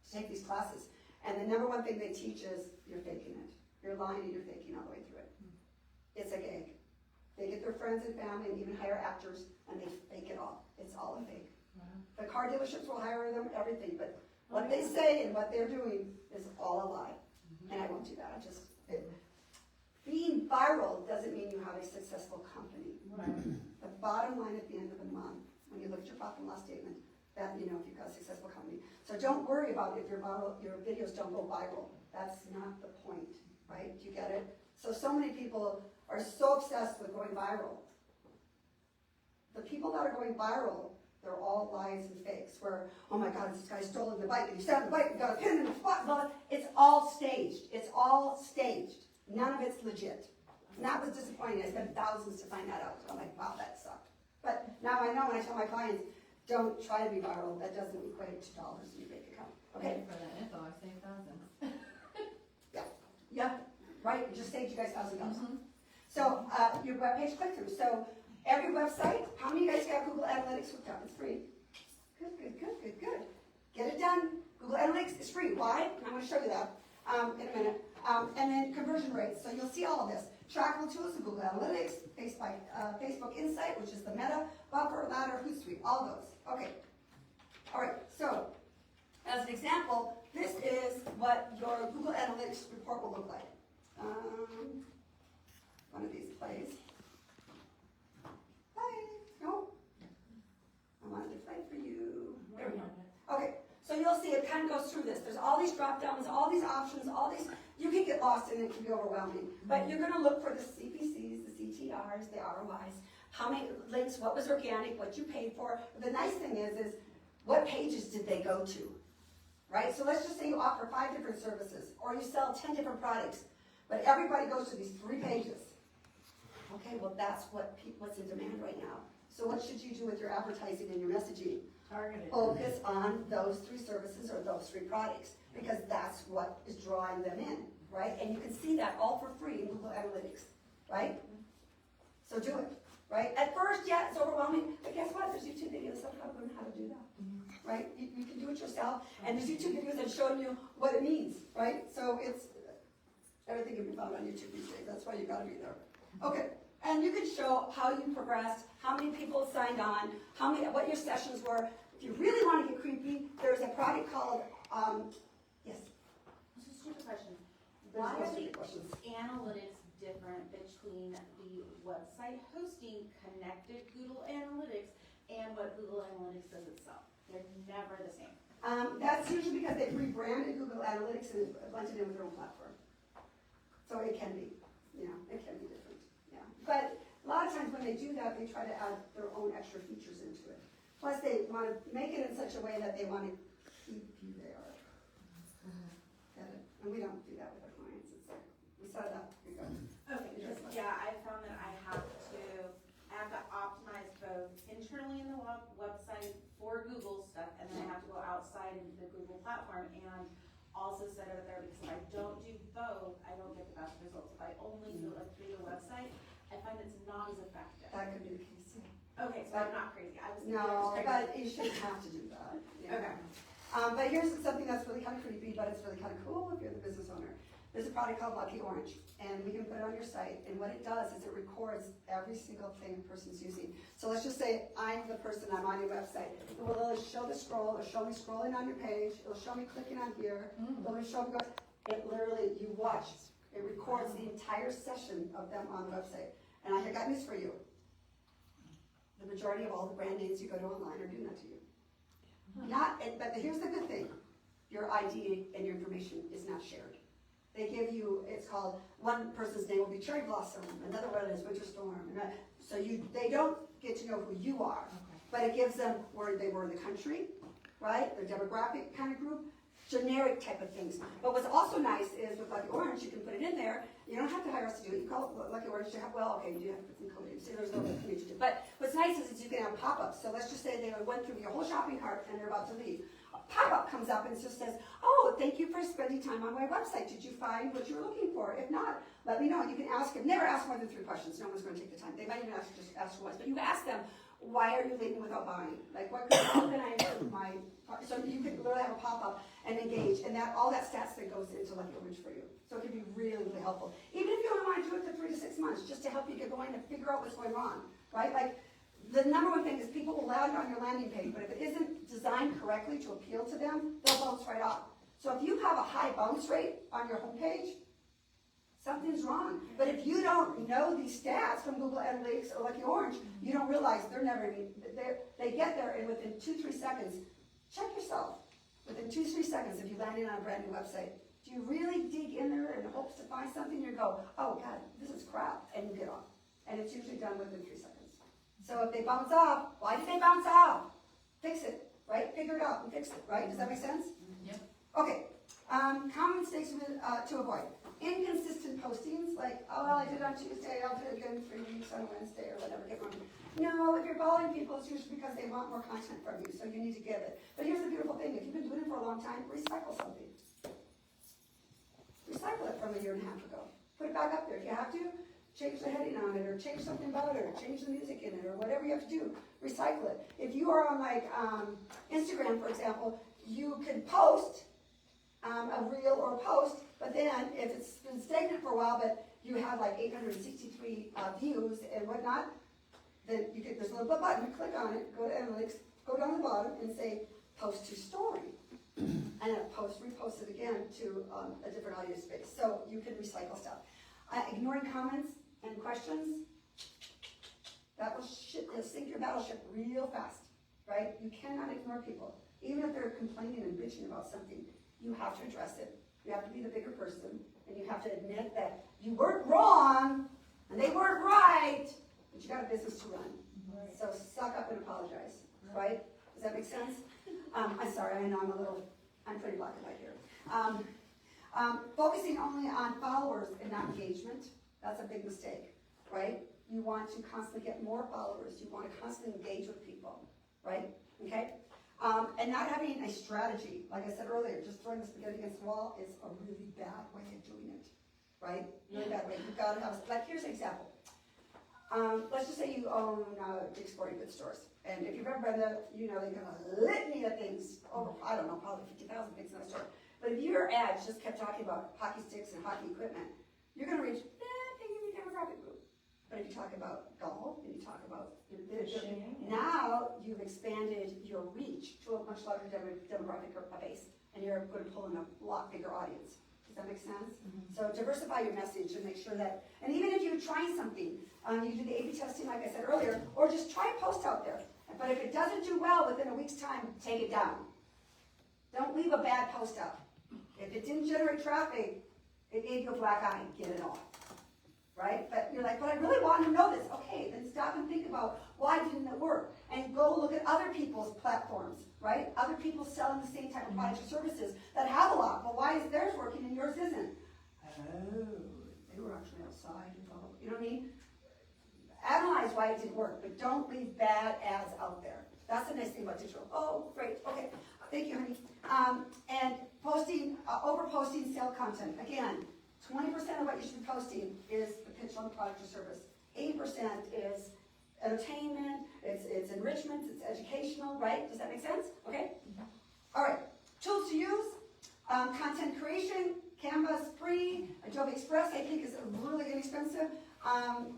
to take these classes, and the number one thing they teach is you're faking it. You're lying and you're faking all the way through it. It's a gag. They get their friends and family and even hire actors, and they fake it all. It's all a fake. The car dealerships will hire them, everything, but what they say and what they're doing is all a lie. And I won't do that. Being viral doesn't mean you have a successful company. The bottom line at the end of the month, when you look at your profit and loss statement, that you know if you've got a successful company. So don't worry about if your videos don't go viral. That's not the point, right? Do you get it? So many people are so obsessed with going viral. The people that are going viral, they're all lies and fakes. Where, oh my God, this guy stolen the bike, and he sat on the bike and got a pin in the spot. Well, it's all staged. It's all staged. None of it's legit. And that was disappointing. I spent thousands to find that out. I'm like, wow, that sucked. But now I know when I tell my clients, don't try to be viral. That doesn't equate to dollars in your bank account. Okay? For that info, I saved thousands. Yeah, right. We just saved you guys $1,000. So your webpage click-through. So every website, how many of you guys got Google Analytics hooked up? It's free. Good. Get it done. Google Analytics is free. Why? I'm going to show you that in a minute. And then conversion rates. So you'll see all of this. Trackable tools in Google Analytics, Facebook Insight, which is the Meta, Buffer, Ladder, Hootsuite, all those. Okay. All right. So as an example, this is what your Google Analytics report will look like. One of these plays. Hi. No. I wanted to play for you. There we go. Okay. So you'll see it kind of goes through this. There's all these drop downs, all these options, all these. You can get lost in it. It can be overwhelming. But you're going to look for the CPCs, the CTRs, the ROIs, how many links, what was organic, what you paid for. The nice thing is what pages did they go to? right? So let's just say you offer 5 different services, or you sell 10 different products, but everybody goes to these 3 pages. Okay, well, that's what's in demand right now. So what should you do with your advertising and your messaging? Targeted. Focus on those 3 services or those 3 products, because that's what is drawing them in, right? And you can see that all for free in Google Analytics, right? So do it, right? At first, yeah, it's overwhelming, but guess what? There's YouTube videos that help learn how to do that, right? You can do it yourself, and there's YouTube videos that show you what it means, right? So it's, everything can be found on YouTube these days, that's why you gotta be there. Okay, and you can show how you progressed, how many people signed on, what your sessions were. If you really wanna get creepy, there's a product called, yes, This is a stupid question. there's Why no are the stupid questions. analytics different between the website hosting connected Google Analytics and what Google Analytics does itself? They're never the same. That's usually because they've rebranded Google Analytics and blended in with their own platform. So it can be, it can be different, yeah. But a lot of times when they do that, they try to add their own extra features into it. Plus, they want to make it in such a way that they want to keep you there. Get it? And we don't do that with our clients. It's like, we set it up, we go. Okay, because, yeah, I found that I have to optimize both internally in the website for Google stuff, and then I have to go outside into the Google platform and also set it up there, because if I don't do both, I don't get the best results. If I only do it like through the website, I find it's not as effective. That could be the case, yeah. Okay, so I'm not crazy. I was No, crazy. but you shouldn't have to do that. Yeah. Okay. But here's something that's really kind of creepy, but it's really kind of cool if you're the business owner. There's a product called Lucky Orange, and we can put it on your site, and what it does is it records every single thing a person's using. So let's just say I'm the person, I'm on your website. It will show the scroll, it'll show me scrolling on your page, it'll show me clicking on here, it'll show me, it literally, you watch, it records the entire session of them on the website. And I got news for you. The majority of all the brand names you go to online are doing that to you. But here's the good thing, your ID and your information is not shared. They give you, it's called, one person's name will be Cherry Blossom, another one is Winter Storm, so they don't get to know who you are, but it gives them where they were in the country, right, their demographic kind of group, generic type of things. But what's also nice is with Lucky Orange, you can put it in there, you don't have to hire us to do it, you call it Lucky Orange, you have to put some coding, so there's no need to do. But what's nice is you can have pop-ups, so let's just say they went through your whole shopping cart and they're about to leave. A pop-up comes up and it just says, oh, thank you for spending time on my website. Did you find what you were looking for? If not, let me know. You can ask them. Never ask more than 3 questions. No one's going to take the time. They might even just ask once. But you ask them, why are you leaving without buying? Like, how can I improve my... So you can literally have a pop-up and engage. And all that stats that goes into Lucky Orange for you. So it can be really, really helpful. Even if you only want to do it for 3 to 6 months, just to help you get going and figure out what's going on. Right? Like, the number one thing is people will land on your landing page, but if it isn't designed correctly to appeal to them, they'll bounce right off. So if you have a high bounce rate on your homepage, something's wrong. But if you don't know these stats from Google Analytics or Lucky Orange, you don't realize they get there and within 2-3 seconds. Check yourself. Within 2-3 seconds, if you land in on a brand new website, do you really dig in there in hopes to find something? You go, oh God, this is crap, and you get off. And it's usually done within 3 seconds. So if they bounce off, why did they bounce off? Fix it, right? Figure it out and fix it, right? Does that make sense? Yep. Okay. Common mistakes to avoid. Inconsistent postings, like, oh, well, I did it on Tuesday, I'll do it again in 3 weeks on Wednesday or whatever. Get wrong. No, if you're following people, it's usually because they want more content from you, so you need to give it. But here's the beautiful thing. If you've been doing it for a long time, recycle something. Recycle it from a year and a half ago. Put it back up there if you have to. Change the heading on it, or change something about it, or change the music in it, or whatever you have to do. Recycle it. If you are on like Instagram, for example, you can post a reel or a post, but then if it's been stagnant for a while, but you have like 863 views and whatnot, then you get this little button, click on it, go to Analytics, go down to the bottom and say post to story. And then repost it again to a different audio space. So you can recycle stuff. Ignoring comments and questions, that will sink your battleship real fast, right? You cannot ignore people. Even if they're complaining and bitching about something, you have to address it. You have to be the bigger person, and you have to admit that you weren't wrong, and they weren't right, but you got a business to run. Right. So suck up and apologize, right? Does that make sense? I'm sorry, I know I'm a little I'm pretty black and white here. Focusing only on followers and not engagement, that's a big mistake, right? You want to constantly get more followers. You want to constantly engage with people, right? Okay? And not having a strategy, like I said earlier, just throwing the spaghetti against the wall is a really bad way of doing it, right? Really bad way. You've got to have, like, here's an example. Let's just say you own Dick's Sporting Goods stores. And if you've ever been there, you know they got a litany of things, I don't know, probably 50,000 things in the store. But if your ads just kept talking about hockey sticks and hockey equipment, you're going to reach a demographic group. But if you talk about golf, and you talk about now you've expanded your reach to a much larger demographic base, and you're going to pull in a lot bigger audience. Does that make sense? So diversify your message and make sure that, and even if you're trying something, you do the A/B testing like I said earlier, or just try a post out there. But if it doesn't do well within a week's time, take it down. Don't leave a bad post out. If it didn't generate traffic, it gave you a black eye, get it off. Right? But you're like, but I really want to know this. Okay, then stop and think about why didn't it work? And go look at other people's platforms, right? Other people selling the same type of products or services that have a lot. Well, why is theirs working and yours isn't? Oh, they were actually outside. You know what I mean? Analyze why it didn't work, but don't leave bad ads out there. That's the nice thing about digital. Oh, great. Okay. Thank you, honey. And posting, over-posting sale content. Again, 20% of what you should be posting is the pitch on the product or service. 80% is entertainment, it's enrichment, it's educational, right? Does that make sense? Okay? All right. Tools to use, content creation, Canva's free, Adobe Express I think is really inexpensive.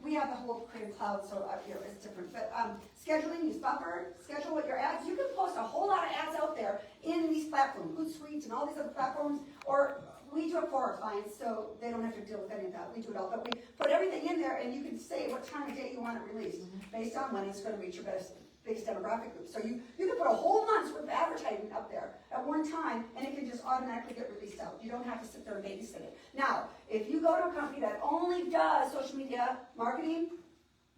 We have the whole Creative Cloud, so up here it's different. But scheduling, use Buffer, schedule what your ads. You can post a whole lot of ads out there in these platforms, Hootsuite and all these other platforms, or we do it for our clients, so they don't have to deal with any of that. We do it all, but we put everything in there, and you can say what time of day you want it released, based on when it's going to reach your biggest demographic group. So you can put a whole month's worth of advertising up there at one time, and it can just automatically get released out. You don't have to sit there and babysit it. Now, if you go to a company that only does social media marketing,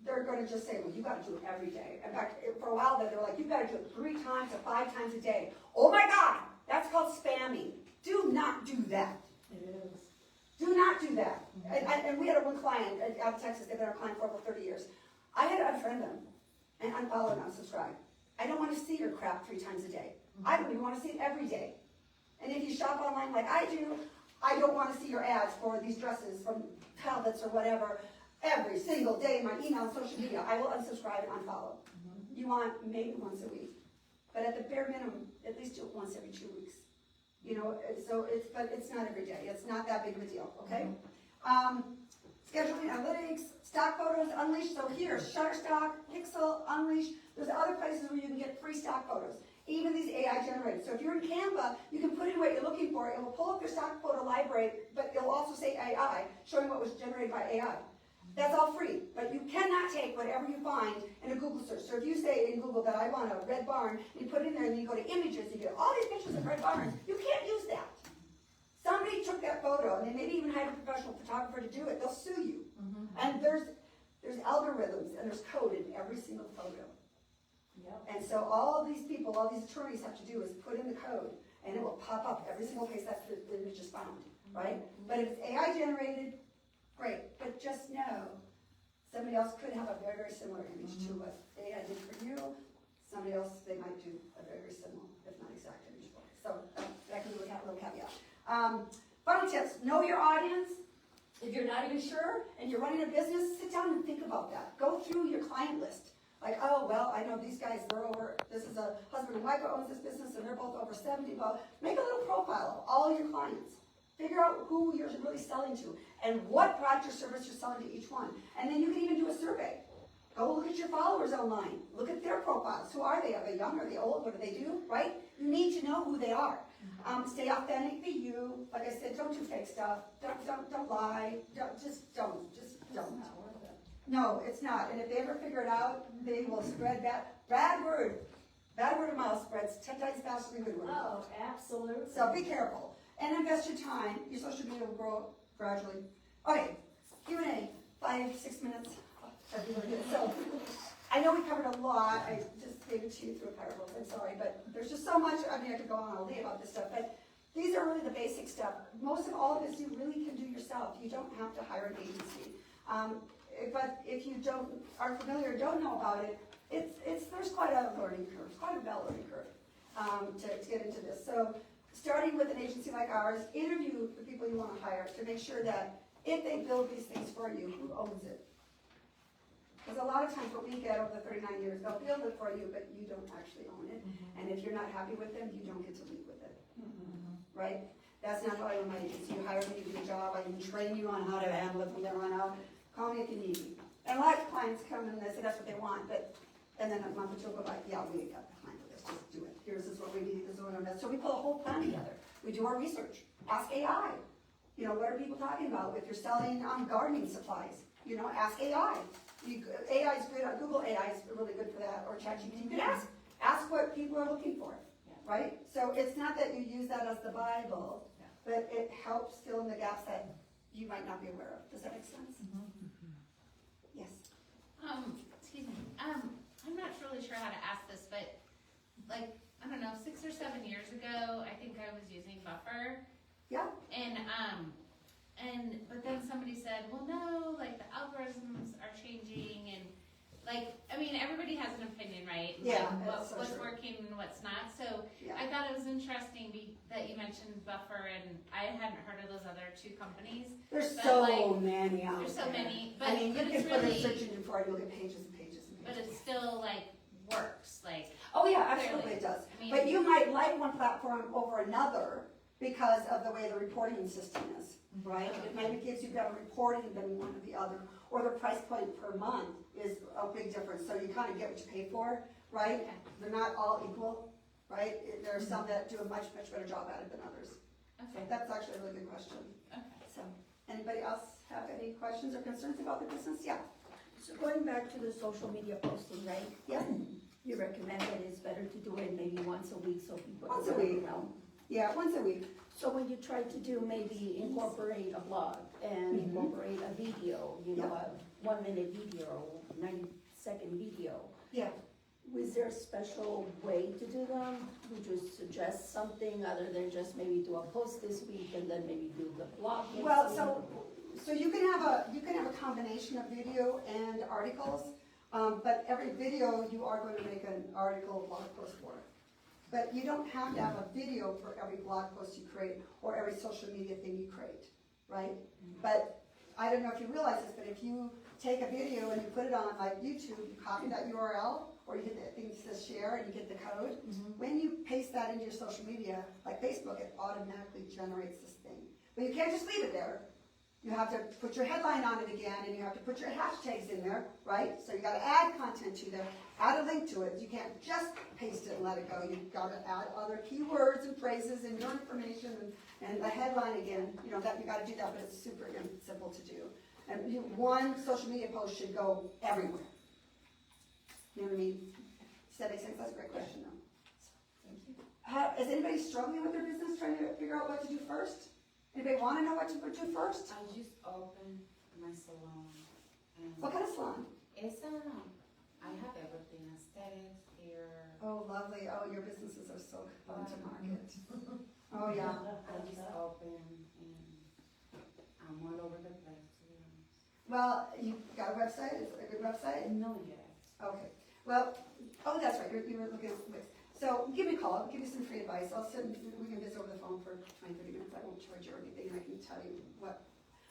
they're going to just say, well, you got to do it every day. In fact, for a while there, they were like, you got to do it 3 times to 5 times a day. Oh my God, that's called spamming. Do not do that. It is. Do not do that. And we had one client out of Texas, they've been our client for over 30 years. I had to unfriend them and unfollow and unsubscribe. I don't want to see your crap 3 times a day. I don't even want to see it every day. And if you shop online like I do, I don't want to see your ads for these dresses from Talbots or whatever every single day in my email and social media. I will unsubscribe and unfollow. You want maybe once a week. But at the bare minimum, at least do it once every 2 weeks. You know, but it's not every day. It's not that big of a deal, okay? Scheduling, analytics, stock photos, Unleash. So here, Shutterstock, Pixel, Unleash. There's other places where you can get free stock photos. Even these AI generated. So if you're in Canva, you can put in what you're looking for. It will pull up your stock photo library, but it'll also say AI, showing what was generated by AI. That's all free, but you cannot take whatever you find in a Google search. So if you say in Google that I want a red barn, you put it in there and then you go to images, you get all these pictures of red barns. You can't use that. Somebody took that photo and they maybe even hired a professional photographer to do it. They'll sue you. And there's algorithms and there's code in every single photo. And so all these people, all these attorneys have to do is put in the code and it will pop up every single place that the image is found, right? But if it's AI generated, great, but just know, somebody else could have a very, very similar image to what AI did for you. Somebody else, they might do a very, very similar, if not exact image for you. So that can really have a little caveat. Final tips, know your audience. If you're not even sure and you're running a business, sit down and think about that. Go through your client list. Like, oh, well, I know these guys, this is a husband and wife who owns this business and they're both over 70. Well, make a little profile of all your clients. Figure out who you're really selling to and what product or service you're selling to each one. And then you can even do a survey. Go look at your followers online. Look at their profiles. Who are they? Are they young? Are they old? What do they do? Right? You need to know who they are. Stay authentic, be you. Like I said, don't do fake stuff. Don't lie. Just don't. No, it's not. And if they ever figure it out, they will spread that bad word. Bad word of mouth spreads 10 times faster than good word of mouth. Oh, absolutely. So be careful. And invest your time. Your social media will grow gradually. Okay, Q&A, 5-6 minutes. That'd be really good. So, I know we covered a lot, I just gave it to you through parables, I'm sorry, but there's just so much, I mean, I could go on all day about this stuff, but these are really the basic stuff. Most of all of this you really can do yourself, you don't have to hire an agency. But if you aren't familiar, or don't know about it, there's quite a learning curve, quite a bell learning curve, to get into this. So, starting with an agency like ours, interview the people you want to hire to make sure that if they build these things for you, who owns it? Because a lot of times what we get over the 39 years, they'll build it for you, but you don't actually own it. And if you're not happy with them, you don't get to leave with it. Right? That's not how I run my agency. You hire me to do a job, I even train you on how to handle it from there on out. Call me if you need me. And a lot of clients come and they say that's what they want, and then a month or two go by, yeah, we got the client for this, just do it. Here's what we need, this is what I'm doing. So we pull a whole plan together. We do our research. Ask AI. You know, what are people talking about? If you're selling gardening supplies, you know, ask AI. AI is good, Google AI is really good for that, or ChatGPT. You can ask what people are looking for, right? So it's not that you use that as the Bible, but it helps fill in the gaps that you might not be aware of. Does that make sense? Yes. Excuse me, I'm not really sure how to ask this, but like, I don't know, 6 or 7 years ago, I think I was using Buffer. Yeah. But then somebody said, well, no, like the algorithms are changing and like, I mean, everybody has an opinion, right? Yeah, Like, that's so what's true. working and what's not. So Yeah. I thought it was interesting that you mentioned Buffer, and I hadn't heard of those other two companies. There's But, so like, many out There's there. so many, but, I mean, but you it's can put a really, search engine for it, you'll get pages and pages and but pages. it still like works, like, Oh yeah, absolutely Clearly. it does. I mean- But you might like one platform over another because of the way the reporting system is, right? It maybe gives you better reporting than one or the other, or the price point per month is a big difference, so you kind of get what you pay for, right? Okay. They're not all equal, right? There are some that do a much, much better job at it than others. So okay, that's actually a really good question. okay. So, anybody else have any questions or concerns about the business? Yeah. So going back to the social media posting, right? Yeah. You recommend that it's better to do it maybe once a week so people. Once a don't week. know. Yeah, once a week. So when you try to do maybe incorporate a blog and incorporate a video, you know, a 1 minute video, 90-second video, Yeah. was there a special way to do them? Would you suggest something other than just maybe do a post this week and then maybe do the blog next Well, week? so you can have a combination of video and articles, but every video you are going to make an article, blog post for. But you don't have to have a video for every blog post you create or every social media thing you create, right? But I don't know if you realize this, but if you take a video and you put it on like YouTube, you copy that URL, or you hit that thing that says share and you get the code. When you paste that into your social media, like Facebook, it automatically generates this thing. But you can't just leave it there. You have to put your headline on it again, and you have to put your hashtags in there, right? So you gotta add content to there, add a link to it. You can't just paste it and let it go. You've gotta add other keywords and phrases and your information and the headline again. You know, that you gotta do that, but it's super simple to do. And one social media post should go everywhere. You know what I mean? Does that make sense? That's a great question, though. Thank you. Is anybody struggling with their business, trying to figure out what to do first? Anybody wanna know what to do first? I just opened my salon and What kind of salon? it's I have everything, aesthetics, hair. Oh, lovely. Oh, your businesses are so fun to market. Oh, yeah. I just opened and I'm all over the place, to be honest. Well, you got a website? Is it a good website? No yet. Okay. Well, oh, that's right. You were looking at this. So give me a call. I'll give you some free advice. We can visit over the phone for 20, 30 minutes. I won't charge you or anything. I can tell you what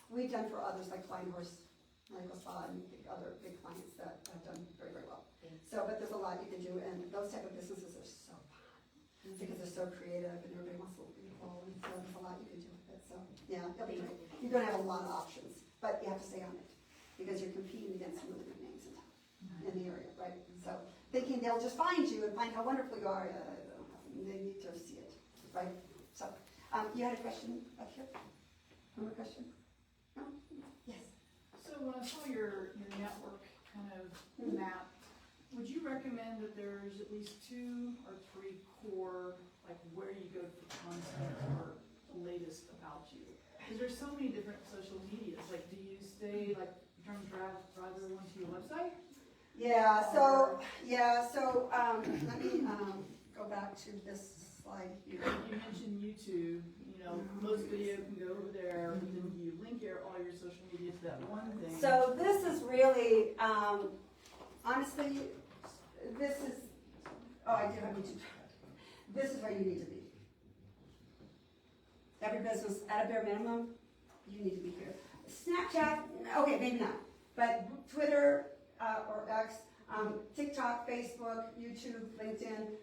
we've done for others, like Flying Horse Medical Spa and other big clients that have done very, very well. So, but there's a lot you can do, and those type of businesses are so fun because they're so creative and everybody wants to look beautiful, and so there's a lot you can do with it. So, yeah, you'll be great. You're gonna have a lot of options, but you have to stay on it because you're competing against some really big names in the area, right? So, thinking they'll just find you and find how wonderful you are, they need to see it, right? So, you had a question up here? Another question? No? Yes. So when I saw your network kind of map, would you recommend that there's at least 2 or 3 core, like where you go for content or the latest about you? Because there's so many different social medias. Like, do you stay, like, you're trying to drive everyone to your website? Let me, go back to this slide here. You mentioned YouTube, you know, most video can go over there, and then you link all your social media to that one thing. So this is really, honestly, this is, I do have YouTube. This is where you need to be. Every business, at a bare minimum, you need to be here. Snapchat, okay, maybe not, but Twitter, or X, TikTok, Facebook, YouTube, LinkedIn,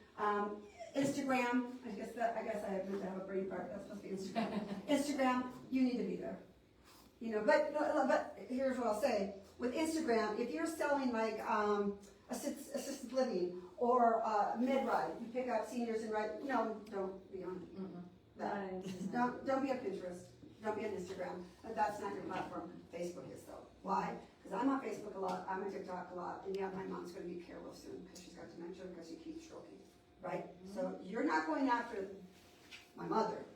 Instagram, I guess I have meant to have a brain fart, that's supposed to be Instagram. Instagram, you need to be there. You know, but here's what I'll say, with Instagram, if you're selling like, assisted living or, mid-ride, you pick up seniors and ride, no, don't be on that. Don't be on Pinterest, don't be on Instagram, but that's not your platform, Facebook is though. Why? Because I'm on Facebook a lot, I'm on TikTok a lot, and yeah, my mom's gonna be here real soon, because she's got dementia, because she keeps stroking, right? So you're not going after my mother,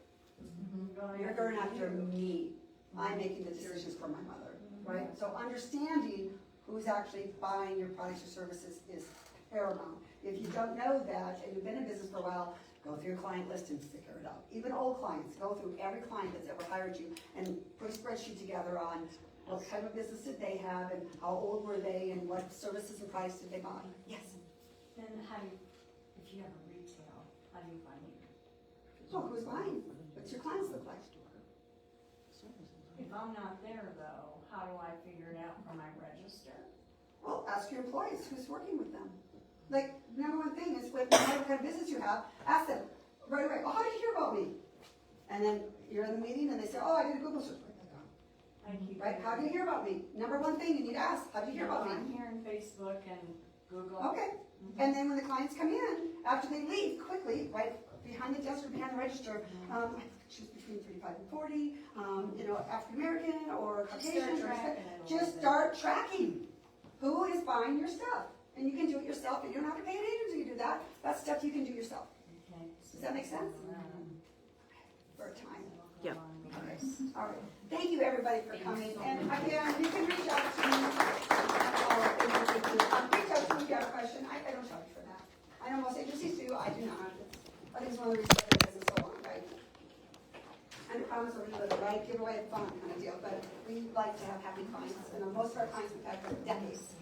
you're going after me. I'm making the decisions for my mother, right? So understanding who's actually buying your products or services is paramount. If you don't know that, and you've been in business for a while, go through your client list and figure it out. Even old clients, go through every client that's ever hired you and put a spreadsheet together on what type of business did they have and how old were they and what services and products did they buy. Yes? Then how do you, if you have a retail, how do you find it? Oh, who's buying? What's your clients look like? If I'm not there though, how do I figure it out from my register? Well, ask your employees who's working with them. Like, number one thing is, with whatever kind of business you have, ask them right away, oh, how did you hear about me? And then you're in the meeting and they say, oh, I did a Google search. Write that down. Right, how did you hear about me? Number one thing you need to ask, how did you hear about me? I'm hearing Facebook and Google. Okay, and then when the clients come in, after they leave, quickly, right behind the desk or behind the register, I think she's between 35 and 40, African American or Caucasian, just start tracking who is buying your stuff. And you can do it yourself, and you don't have to pay an agency to do that. That's stuff you can do yourself. Okay. Does that make sense? For a time. Yeah. Okay. All right. Thank you, everybody, for coming. And again, you can reach out to me. Reach out to me if you have a question. I don't charge for that. I know most agencies do. I do not. I think it's one of the reasons that business so long, right? And I promise we're going to right give away fun kind of deal. But we like to have happy clients, and most of our clients we've had for decades.